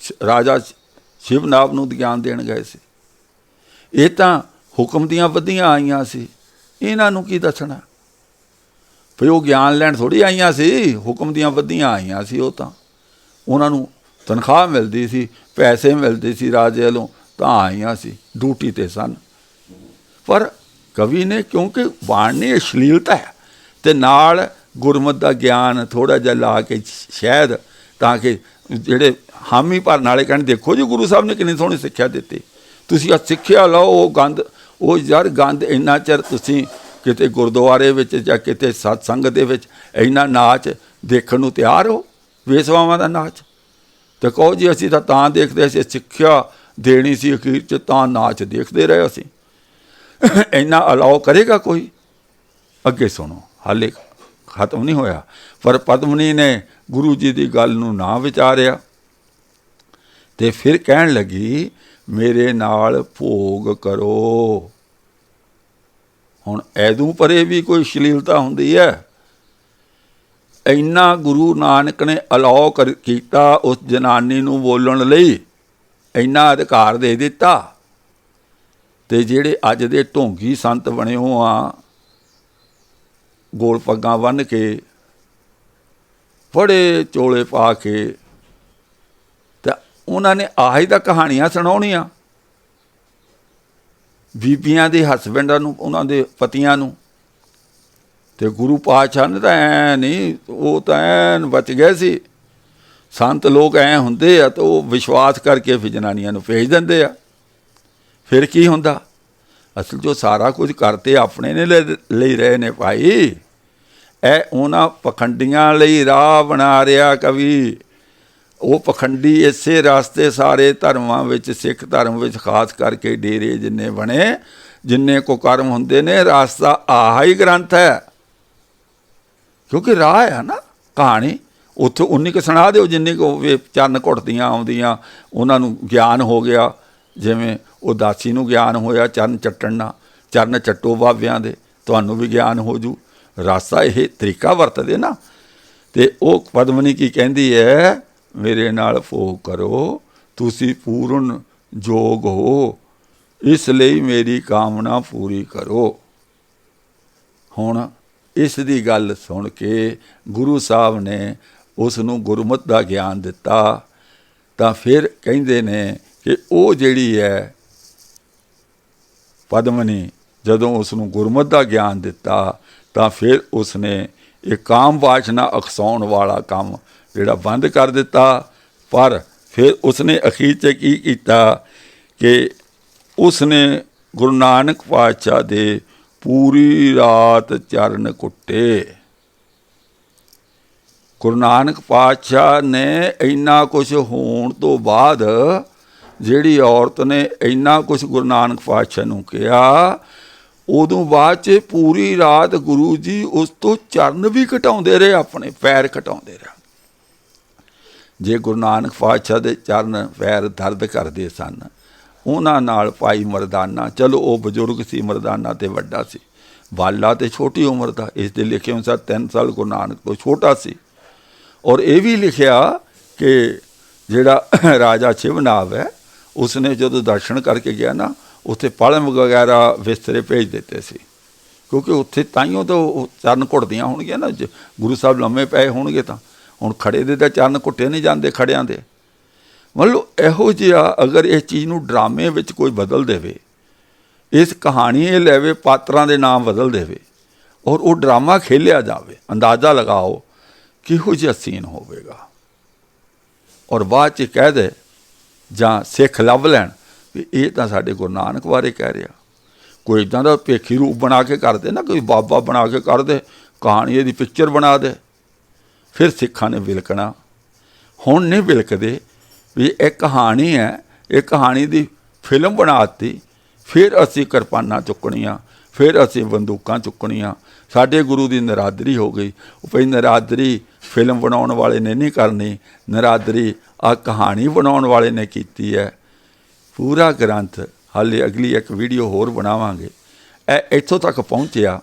ਰਾਜਾ ਸ਼ਿਵਨਾਭ ਨੂੰ ਗਿਆਨ ਦੇਣ ਗਏ ਸੀ? ਇਹ ਤਾਂ ਹੁਕਮ ਦੀਆਂ ਬੱਧੀਆਂ ਆਈਆਂ ਸੀ, ਇਹਨਾਂ ਨੂੰ ਕੀ ਦੱਸਣਾ? ਫਿਰ ਉਹ ਗਿਆਨ ਲੈਣ ਥੋੜ੍ਹੀ ਆਈਆਂ ਸੀ, ਹੁਕਮ ਦੀਆਂ ਬੱਧੀਆਂ ਆਈਆਂ ਸੀ। ਉਹ ਤਾਂ ਉਹਨਾਂ ਨੂੰ ਤਨਖਾਹ ਮਿਲਦੀ ਸੀ, ਪੈਸੇ ਮਿਲਦੇ ਸੀ ਰਾਜੇ ਵੱਲੋਂ, ਤਾਂ ਆਈਆਂ ਸੀ, ਡਿਊਟੀ 'ਤੇ ਸਨ। ਪਰ ਕਵੀ ਨੇ, ਕਿਉਂਕਿ ਬਾਣੀ ਅਸ਼ਲੀਲਤਾ ਹੈ, ਅਤੇ ਨਾਲ ਗੁਰਮਤਿ ਦਾ ਗਿਆਨ ਥੋੜ੍ਹਾ ਜਿਹਾ ਲਾ ਕੇ ਸ਼ਾਇਦ, ਤਾਂ ਕਿ ਜਿਹੜੇ ਹਾਮੀ ਭਰਨ ਵਾਲੇ ਕਹਿਣ ਦੇਖੋ ਜੀ ਗੁਰੂ ਸਾਹਿਬ ਨੇ ਕਿੰਨੀ ਸੋਹਣੀ ਸਿੱਖਿਆ ਦਿੱਤੀ, ਤੁਸੀਂ ਆ ਸਿੱਖਿਆ ਲਓ। ਉਹ ਗੰਦ, ਉਹ ਯਾਰ ਗੰਦ ਇੰਨਾ ਚਿਰ ਤੁਸੀਂ ਕਿਤੇ ਗੁਰਦੁਆਰੇ ਵਿੱਚ ਜਾਂ ਕਿਤੇ ਸਤਸੰਗ ਦੇ ਵਿੱਚ ਇੰਨਾ ਨਾਚ ਦੇਖਣ ਨੂੰ ਤਿਆਰ ਹੋ, ਵੇਸਵਾਵਾਂ ਦਾ ਨਾਚ, ਅਤੇ ਕਹੋ ਜੀ ਅਸੀਂ ਤਾਂ ਦੇਖਦੇ ਸੀ, ਸਿੱਖਿਆ ਦੇਣੀ ਸੀ ਅਖੀਰ 'ਚ, ਤਾਂ ਨਾਚ ਦੇਖਦੇ ਰਹੇ ਅਸੀਂ। ਇੰਨਾ ਅਲਾਓ ਕਰੇਗਾ ਕੋਈ? ਅੱਗੇ ਸੁਣੋ, ਹਾਲੇ ਖਤਮ ਨਹੀਂ ਹੋਇਆ। ਪਰ ਪਦਮਨੀ ਨੇ ਗੁਰੂ ਜੀ ਦੀ ਗੱਲ ਨੂੰ ਨਾ ਵਿਚਾਰਿਆ ਅਤੇ ਫਿਰ ਕਹਿਣ ਲੱਗੀ, ਮੇਰੇ ਨਾਲ ਭੋਗ ਕਰੋ। ਹੁਣ ਐਦੋਂ ਪਰੇ ਵੀ ਕੋਈ ਅਸ਼ਲੀਲਤਾ ਹੁੰਦੀ ਹੈ? ਇੰਨਾ ਗੁਰੂ ਨਾਨਕ ਨੇ ਅਲਾਓ ਕੀਤਾ ਉਸ ਜਨਾਨੀ ਨੂੰ ਬੋਲਣ ਲਈ, ਇੰਨਾ ਅਧਿਕਾਰ ਦੇ ਦਿੱਤਾ। ਅਤੇ ਜਿਹੜੇ ਅੱਜ ਦੇ ਢੋਂਗੀ ਸੰਤ ਬਣੇ ਹੋ ਆ, ਗੋਲ ਪੱਗਾਂ ਬੰਨ੍ਹ ਕੇ, ਬੜੇ ਚੋਲੇ ਪਾ ਕੇ, ਤਾਂ ਉਹਨਾਂ ਨੇ ਆਹੀ ਤਾਂ ਕਹਾਣੀਆਂ ਸੁਣਾਉਣੀਆਂ ਬੀਬੀਆਂ ਦੇ ਹਸਬੈਂਡਾਂ ਨੂੰ, ਉਹਨਾਂ ਦੇ ਪਤੀਆਂ ਨੂੰ। ਅਤੇ ਗੁਰੂ ਪਾਤਸ਼ਾਹ ਨੇ ਤਾਂ ਐਂ ਨਹੀਂ, ਉਹ ਤਾਂ ਐਨ ਬਚ ਗਏ ਸੀ। ਸੰਤ ਲੋਕ ਐਂ ਹੁੰਦੇ ਆ, ਤਾਂ ਉਹ ਵਿਸ਼ਵਾਸ ਕਰਕੇ ਫਿਰ ਜਨਾਨੀਆਂ ਨੂੰ ਭੇਜ ਦਿੰਦੇ ਆ। ਫਿਰ ਕੀ ਹੁੰਦਾ? ਅਸਲ 'ਚੋਂ ਸਾਰਾ ਕੁਝ ਕਰਤੇ ਆਪਣੇ ਨੇ ਲਈ ਰਹੇ ਨੇ ਭਾਈ। ਇਹ ਉਹਨਾਂ ਪਖੰਡੀਆਂ ਲਈ ਰਾਹ ਬਣਾ ਰਿਹਾ ਕਵੀ। ਉਹ ਪਖੰਡੀ ਇਸੇ ਰਾਸਤੇ ਸਾਰੇ ਧਰਮਾਂ ਵਿੱਚ, ਸਿੱਖ ਧਰਮ ਵਿੱਚ ਖਾਸ ਕਰਕੇ ਡੇਰੇ ਜਿੰਨੇ ਬਣੇ, ਜਿੰਨੇ ਕੋ ਕਰਮ ਹੁੰਦੇ ਨੇ, ਰਾਸਤਾ ਆਹ ਹੀ ਗ੍ਰੰਥ ਹੈ। ਕਿਉਂਕਿ ਰਾਹ ਹੈ ਨਾ, ਕਹਾਣੀ ਉੱਥੇ ਉਨੀ ਕੁ ਸੁਣਾ ਦਿਓ ਜਿੰਨੀ ਕੁ ਚਰਨ ਘੁੱਟਦੀਆਂ ਆਉਂਦੀਆਂ ਉਹਨਾਂ ਨੂੰ ਗਿਆਨ ਹੋ ਗਿਆ। ਜਿਵੇਂ ਉਹ ਦਾਸੀ ਨੂੰ ਗਿਆਨ ਹੋਇਆ ਚਰਨ ਚੱਟਣ ਨਾਲ, ਚਰਨ ਚੱਟੋ ਬਾਬਿਆਂ ਦੇ, ਤੁਹਾਨੂੰ ਵੀ ਗਿਆਨ ਹੋ ਜੂ। ਰਾਸਤਾ ਇਹ ਤਰੀਕਾ ਵਰਤਦੇ ਨਾ। ਅਤੇ ਉਹ ਪਦਮਨੀ ਕੀ ਕਹਿੰਦੀ ਹੈ, ਮੇਰੇ ਨਾਲ ਭੋਗ ਕਰੋ, ਤੁਸੀਂ ਪੂਰਨ ਜੋਗ ਹੋ, ਇਸ ਲਈ ਮੇਰੀ ਕਾਮਨਾ ਪੂਰੀ ਕਰੋ। ਹੁਣ ਇਸ ਦੀ ਗੱਲ ਸੁਣ ਕੇ ਗੁਰੂ ਸਾਹਿਬ ਨੇ ਉਸ ਨੂੰ ਗੁਰਮਤਿ ਦਾ ਗਿਆਨ ਦਿੱਤਾ। ਤਾਂ ਫਿਰ ਕਹਿੰਦੇ ਨੇ ਕਿ ਉਹ ਜਿਹੜੀ ਹੈ ਪਦਮਨੀ, ਜਦੋਂ ਉਸ ਨੂੰ ਗੁਰਮਤਿ ਦਾ ਗਿਆਨ ਦਿੱਤਾ ਤਾਂ ਫਿਰ ਉਸਨੇ ਇਹ ਕਾਮ ਵਾਸ਼ਨਾ ਉਕਸਾਉਣ ਵਾਲਾ ਕੰਮ ਜਿਹੜਾ ਬੰਦ ਕਰ ਦਿੱਤਾ। ਪਰ ਫਿਰ ਉਸਨੇ ਅਖੀਰ 'ਚ ਕੀ ਕੀਤਾ ਕਿ ਉਸਨੇ ਗੁਰੂ ਨਾਨਕ ਪਾਤਸ਼ਾਹ ਦੇ ਪੂਰੀ ਰਾਤ ਚਰਨ ਕੁੱਟੇ। ਗੁਰੂ ਨਾਨਕ ਪਾਤਸ਼ਾਹ ਨੇ ਇੰਨਾ ਕੁਛ ਹੋਣ ਤੋਂ ਬਾਅਦ, ਜਿਹੜੀ ਔਰਤ ਨੇ ਇੰਨਾ ਕੁਛ ਗੁਰੂ ਨਾਨਕ ਪਾਤਸ਼ਾਹ ਨੂੰ ਕਿਹਾ, ਉਦੋਂ ਬਾਅਦ 'ਚ ਪੂਰੀ ਰਾਤ ਗੁਰੂ ਜੀ ਉਸ ਤੋਂ ਚਰਨ ਵੀ ਘਟਾਉਂਦੇ ਰਹੇ, ਆਪਣੇ ਪੈਰ ਘਟਾਉਂਦੇ ਰਹੇ। ਜੇ ਗੁਰੂ ਨਾਨਕ ਪਾਤਸ਼ਾਹ ਦੇ ਚਰਨ ਪੈਰ ਦਰਦ ਕਰਦੇ ਸਨ, ਉਹਨਾਂ ਨਾਲ ਭਾਈ ਮਰਦਾਨਾ, ਚਲੋ ਉਹ ਬਜ਼ੁਰਗ ਸੀ, ਮਰਦਾਨਾ ਤੇ ਵੱਡਾ ਸੀ, ਬਾਲਾ ਤੇ ਛੋਟੀ ਉਮਰ ਦਾ, ਇਸ ਦੇ ਲਿਖੇ ਅਨੁਸਾਰ 3 ਸਾਲ ਗੁਰੂ ਨਾਨਕ ਤੋਂ ਛੋਟਾ ਸੀ। ਔਰ ਇਹ ਵੀ ਲਿਖਿਆ ਕਿ ਜਿਹੜਾ ਰਾਜਾ ਸ਼ਿਵਨਾਭ ਹੈ, ਉਸਨੇ ਜਦੋਂ ਦਰਸ਼ਨ ਕਰਕੇ ਗਿਆ ਨਾ, ਉੱਥੇ ਪਲਮ ਵਗੈਰਾ ਬਿਸਤਰੇ ਭੇਜ ਦਿੱਤੇ ਸੀ, ਕਿਉਂਕਿ ਉੱਥੇ ਤਾਈਓ ਤਾਂ ਉਹ ਚਰਨ ਘੁੱਟਦੀਆਂ ਹੋਣਗੀਆਂ ਨਾ। ਗੁਰੂ ਸਾਹਿਬ ਲੰਮੇ ਪਏ ਹੋਣਗੇ ਤਾਂ ਹੁਣ ਖੜੇ ਦੇ ਤਾਂ ਚਰਨ ਘੁੱਟੇ ਨਹੀਂ ਜਾਂਦੇ ਖੜਿਆਂ ਦੇ। ਮਤਲਬ ਇਹੋ ਜਿਹਾ ਅਗਰ ਇਸ ਚੀਜ਼ ਨੂੰ ਡਰਾਮੇ ਵਿੱਚ ਕੋਈ ਬਦਲ ਦੇਵੇ, ਇਸ ਕਹਾਣੀ ਇਹ ਲੈਵੇ, ਪਾਤਰਾਂ ਦੇ ਨਾਮ ਬਦਲ ਦੇਵੇ, ਔਰ ਉਹ ਡਰਾਮਾ ਖੇਲਿਆ ਜਾਵੇ, ਅੰਦਾਜ਼ਾ ਲਗਾਓ ਕਿਹੋ ਜਿਹਾ ਸੀਨ ਹੋਵੇਗਾ। ਔਰ ਬਾਅਦ 'ਚ ਕਹਿ ਦੇ ਜਾਂ ਸਿੱਖ ਲੱਭ ਲੈਣ ਵੀ ਇਹ ਤਾਂ ਸਾਡੇ ਗੁਰੂ ਨਾਨਕ ਬਾਰੇ ਕਹਿ ਰਿਹਾ। ਕੋਈ ਇੱਦਾਂ ਦਾ ਭੇਖੀ ਰੂਪ ਬਣਾ ਕੇ ਕਰਦੇ ਨਾ, ਕੋਈ ਬਾਬਾ ਬਣਾ ਕੇ ਕਰਦੇ, ਕਹਾਣੀ ਇਹਦੀ ਪਿਕਚਰ ਬਣਾ ਦੇ, ਫਿਰ ਸਿੱਖਾਂ ਨੇ ਵਿਲਕਣਾ। ਹੁਣ ਨਹੀਂ ਵਿਲਕਦੇ ਵੀ ਇਹ ਕਹਾਣੀ ਹੈ, ਇਹ ਕਹਾਣੀ ਦੀ ਫਿਲਮ ਬਣਾ ਦਿੱਤੀ, ਫਿਰ ਅਸੀਂ ਕਿਰਪਾਨਾਂ ਚੁੱਕਣੀਆਂ, ਫਿਰ ਅਸੀਂ ਬੰਦੂਕਾਂ ਚੁੱਕਣੀਆਂ। ਸਾਡੇ ਗੁਰੂ ਦੀ ਨਰਾਦਰੀ ਹੋ ਗਈ। ਉਹ ਭਈ ਨਰਾਦਰੀ ਫਿਲਮ ਬਣਾਉਣ ਵਾਲੇ ਨੇ ਨਹੀਂ ਕਰਨੀ, ਨਰਾਦਰੀ ਆਹ ਕਹਾਣੀ ਬਣਾਉਣ ਵਾਲੇ ਨੇ ਕੀਤੀ ਹੈ। ਪੂਰਾ ਗ੍ਰੰਥ ਹਾਲੇ ਅਗਲੀ ਇੱਕ ਵੀਡੀਓ ਹੋਰ ਬਣਾਵਾਂਗੇ। ਇਹ ਇੱਥੋਂ ਤੱਕ ਪਹੁੰਚਿਆ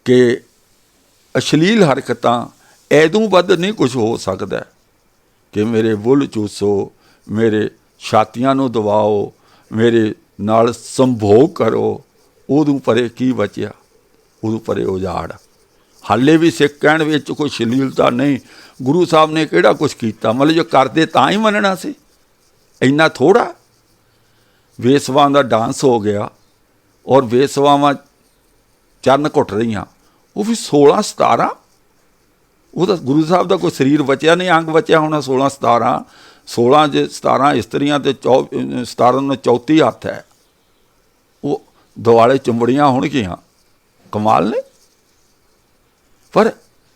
ਕਿ ਅਸ਼ਲੀਲ ਹਰਕਤਾਂ ਐਦੋਂ ਵੱਧ ਨਹੀਂ ਕੁਛ ਹੋ ਸਕਦਾ ਕਿ ਮੇਰੇ ਬੁੱਲ ਚੂਸੋ, ਮੇਰੇ ਛਾਤੀਆਂ ਨੂੰ ਦਬਾਓ, ਮੇਰੇ ਨਾਲ ਸੰਭੋਗ ਕਰੋ। ਉਦੋਂ ਪਰੇ ਕੀ ਬਚਿਆ? ਉਦੋਂ ਪਰੇ ਉਜਾੜ। ਹਾਲੇ ਵੀ ਸਿੱਖ ਕਹਿਣ ਵਿੱਚ ਕੋਈ ਅਸ਼ਲੀਲਤਾ ਨਹੀਂ। ਗੁਰੂ ਸਾਹਿਬ ਨੇ ਕਿਹੜਾ ਕੁਛ ਕੀਤਾ? ਮਤਲਬ ਜੋ ਕਰਦੇ ਤਾਂ ਹੀ ਮੰਨਣਾ ਸੀ, ਇੰਨਾ ਥੋੜ੍ਹਾ। ਵੇਸਵਾਂ ਦਾ ਡਾਂਸ ਹੋ ਗਿਆ, ਔਰ ਵੇਸਵਾਵਾਂ ਚਰਨ ਘੁੱਟ ਰਹੀਆਂ, ਉਹ ਵੀ 16-17। ਉਹਦਾ ਗੁਰੂ ਸਾਹਿਬ ਦਾ ਕੋਈ ਸਰੀਰ ਬਚਿਆ ਨਹੀਂ, ਅੰਗ ਬਚਿਆ ਹੋਣਾ 16-17। 16 ਜੇ 17 ਇਸਤਰੀਆਂ ਅਤੇ 17 ਨੂੰ 34 ਹੱਥ ਹੈ। ਉਹ ਦੁਆਲੇ ਚੁੰਬੜੀਆਂ ਹੋਣਗੀਆਂ, ਕਮਾਲ ਨੇ। ਪਰ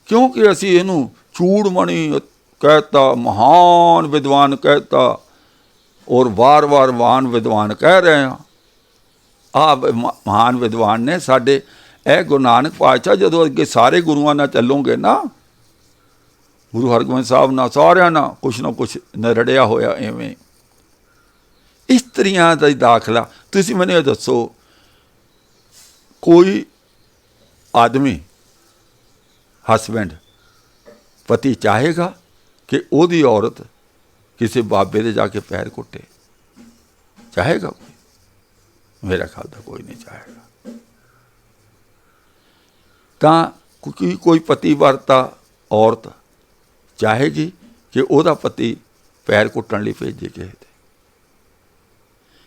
ਕਿਉਂਕਿ ਅਸੀਂ ਇਹਨੂੰ ਚੂੜਮਣੀ ਕਹਿਤਾ, ਮਹਾਨ ਵਿਦਵਾਨ ਕਹਿਤਾ, ਔਰ ਵਾਰ-ਵਾਰ ਮਹਾਨ ਵਿਦਵਾਨ ਕਹਿ ਰਹੇ ਹਾਂ। ਆਹ ਮਹਾਨ ਵਿਦਵਾਨ ਨੇ ਸਾਡੇ। ਇਹ ਗੁਰੂ ਨਾਨਕ ਪਾਤਸ਼ਾਹ ਜਦੋਂ ਅੱਗੇ ਸਾਰੇ ਗੁਰੂਆਂ ਨਾਲ ਚੱਲੋਗੇ ਨਾ, ਗੁਰੂ ਹਰਗੋਬਿੰਦ ਸਾਹਿਬ ਨਾਲ, ਸਾਰਿਆਂ ਨਾਲ ਕੁਛ ਨਾ ਕੁਛ ਨਰੜਿਆ ਹੋਇਆ ਐਵੇਂ। ਇਸਤਰੀਆਂ ਦਾ ਦਾਖਲਾ, ਤੁਸੀਂ ਮੈਨੂੰ ਇਹ ਦੱਸੋ, ਕੋਈ ਆਦਮੀ, ਹਸਬੈਂਡ, ਪਤੀ ਚਾਹੇਗਾ ਕਿ ਉਹਦੀ ਔਰਤ ਕਿਸੇ ਬਾਬੇ ਦੇ ਜਾ ਕੇ ਪੈਰ ਘੁੱਟੇ? ਚਾਹੇਗਾ ਕੋਈ? ਮੇਰਾ ਖਿਆਲ ਤਾਂ ਕੋਈ ਨਹੀਂ ਚਾਹੇਗਾ। ਤਾਂ ਕੋਈ ਪਤੀ ਵਰਤਾ ਔਰਤ ਚਾਹੇਗੀ ਕਿ ਉਹਦਾ ਪਤੀ ਪੈਰ ਕੁੱਟਣ ਲਈ ਭੇਜੇ ਕਿਸੇ ਦੇ?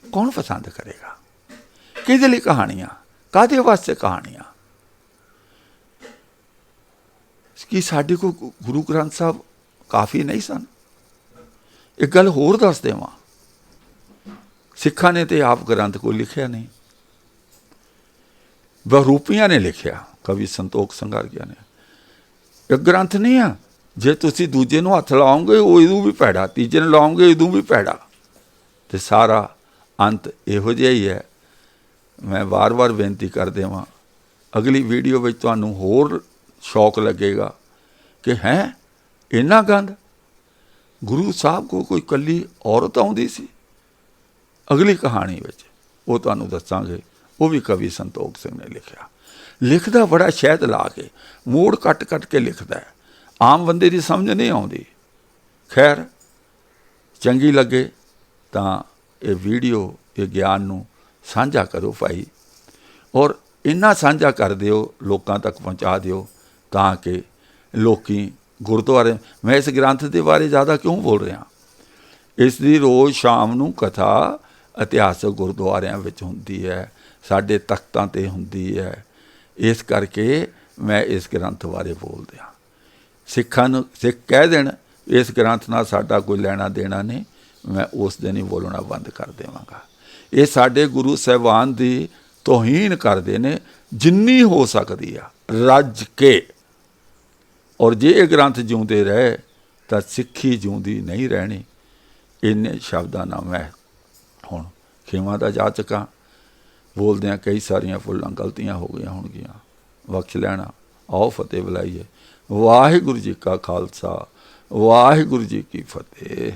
ਕੌਣ ਪਸੰਦ ਕਰੇਗਾ? ਕਿਹਦੇ ਲਈ ਕਹਾਣੀਆਂ? ਕਾਹਦੇ ਵਾਸਤੇ ਕਹਾਣੀਆਂ? ਕਿ ਸਾਡੇ ਕੋਲ ਗੁਰੂ ਗ੍ਰੰਥ ਸਾਹਿਬ ਕਾਫੀ ਨਹੀਂ ਸਨ। ਇੱਕ ਗੱਲ ਹੋਰ ਦੱਸ ਦੇਵਾਂ, ਸਿੱਖਾਂ ਨੇ ਤੇ ਆਪ ਗ੍ਰੰਥ ਕੋਈ ਲਿਖਿਆ ਨਹੀਂ, ਬਹੁਰੂਪੀਆਂ ਨੇ ਲਿਖਿਆ, ਕਵੀ ਸੰਤੋਖ ਸੰਘਾਰੀਆ ਨੇ। ਇੱਕ ਗ੍ਰੰਥ ਨਹੀਂ ਆ, ਜੇ ਤੁਸੀਂ ਦੂਜੇ ਨੂੰ ਹੱਥ ਲਾਓਗੇ ਉਹ ਇਹਦੂ ਵੀ ਭੈੜਾ, ਤੀਜੇ ਨੂੰ ਲਾਓਗੇ ਇਹਦੂ ਵੀ ਭੈੜਾ, ਤੇ ਸਾਰਾ ਅੰਤ ਇਹੋ ਜਿਹਾ ਹੀ ਹੈ। ਮੈਂ ਵਾਰ-ਵਾਰ ਬੇਨਤੀ ਕਰ ਦੇਵਾਂ, ਅਗਲੀ ਵੀਡੀਓ ਵਿੱਚ ਤੁਹਾਨੂੰ ਹੋਰ ਸ਼ੌਕ ਲੱਗੇਗਾ ਕਿ ਹੈ ਇੰਨਾ ਗੰਦ। ਗੁਰੂ ਸਾਹਿਬ ਕੋਲ ਕੋਈ ਇਕੱਲੀ ਔਰਤ ਆਉਂਦੀ ਸੀ। ਅਗਲੀ ਕਹਾਣੀ ਵਿੱਚ ਉਹ ਤੁਹਾਨੂੰ ਦੱਸਾਂਗੇ, ਉਹ ਵੀ ਕਵੀ ਸੰਤੋਖ ਸਿੰਘ ਨੇ ਲਿਖਿਆ। ਲਿਖਦਾ ਬੜਾ ਸ਼ਹਿਦ ਲਾ ਕੇ, ਮੋੜ ਕੱਟ ਕੇ ਲਿਖਦਾ ਹੈ, ਆਮ ਬੰਦੇ ਦੀ ਸਮਝ ਨਹੀਂ ਆਉਂਦੀ। ਖੈਰ, ਚੰਗੀ ਲੱਗੇ ਤਾਂ ਇਹ ਵੀਡੀਓ, ਇਹ ਗਿਆਨ ਨੂੰ ਸਾਂਝਾ ਕਰੋ ਭਾਈ, ਔਰ ਇੰਨਾ ਸਾਂਝਾ ਕਰ ਦਿਓ, ਲੋਕਾਂ ਤੱਕ ਪਹੁੰਚਾ ਦਿਓ, ਤਾਂ ਕਿ ਲੋਕੀ ਗੁਰਦੁਆਰੇ, ਮੈਂ ਇਸ ਗ੍ਰੰਥ ਦੇ ਬਾਰੇ ਜ਼ਿਆਦਾ ਕਿਉਂ ਬੋਲ ਰਿਹਾ, ਇਸ ਦੀ ਰੋਜ਼ ਸ਼ਾਮ ਨੂੰ ਕਥਾ ਇਤਿਹਾਸਕ ਗੁਰਦੁਆਰਿਆਂ ਵਿੱਚ ਹੁੰਦੀ ਹੈ, ਸਾਡੇ ਤਖਤਾਂ 'ਤੇ ਹੁੰਦੀ ਹੈ। ਇਸ ਕਰਕੇ ਮੈਂ ਇਸ ਗ੍ਰੰਥ ਬਾਰੇ ਬੋਲਦੇ ਹਾਂ। ਸਿੱਖਾਂ ਨੂੰ ਸਿੱਖ ਕਹਿ ਦੇਣ ਇਸ ਗ੍ਰੰਥ ਨਾਲ ਸਾਡਾ ਕੋਈ ਲੈਣਾ ਦੇਣਾ ਨਹੀਂ, ਮੈਂ ਉਸ ਦਿਨ ਹੀ ਬੋਲਣਾ ਬੰਦ ਕਰ ਦੇਵਾਂਗਾ। ਇਹ ਸਾਡੇ ਗੁਰੂ ਸਾਹਿਬਾਨ ਦੀ ਤੋਹੀਨ ਕਰਦੇ ਨੇ ਜਿੰਨੀ ਹੋ ਸਕਦੀ ਆ, ਰੱਜ ਕੇ। ਔਰ ਜੇ ਇਹ ਗ੍ਰੰਥ ਜਿਉਂਦੇ ਰਹੇ ਤਾਂ ਸਿੱਖੀ ਜਿਉਂਦੀ ਨਹੀਂ ਰਹਿਣੀ। ਇੰਨੇ ਸ਼ਬਦਾਂ ਨਾਲ ਮੈਂ ਹੁਣ ਖੇਮਾਂ ਦਾ ਜਾ ਚੁੱਕਾ। ਬੋਲਦਿਆਂ ਕਈ ਸਾਰੀਆਂ ਭੁੱਲਾਂ ਗਲਤੀਆਂ ਹੋ ਗਈਆਂ ਹੋਣਗੀਆਂ, ਬਖਸ਼ ਲੈਣਾ। ਆਓ ਫਤਿਹ ਬੁਲਾਈਏ। ਵਾਹਿਗੁਰੂ ਜੀ ਕਾ ਖਾਲਸਾ, ਵਾਹਿਗੁਰੂ ਜੀ ਕੀ ਫਤਿਹ।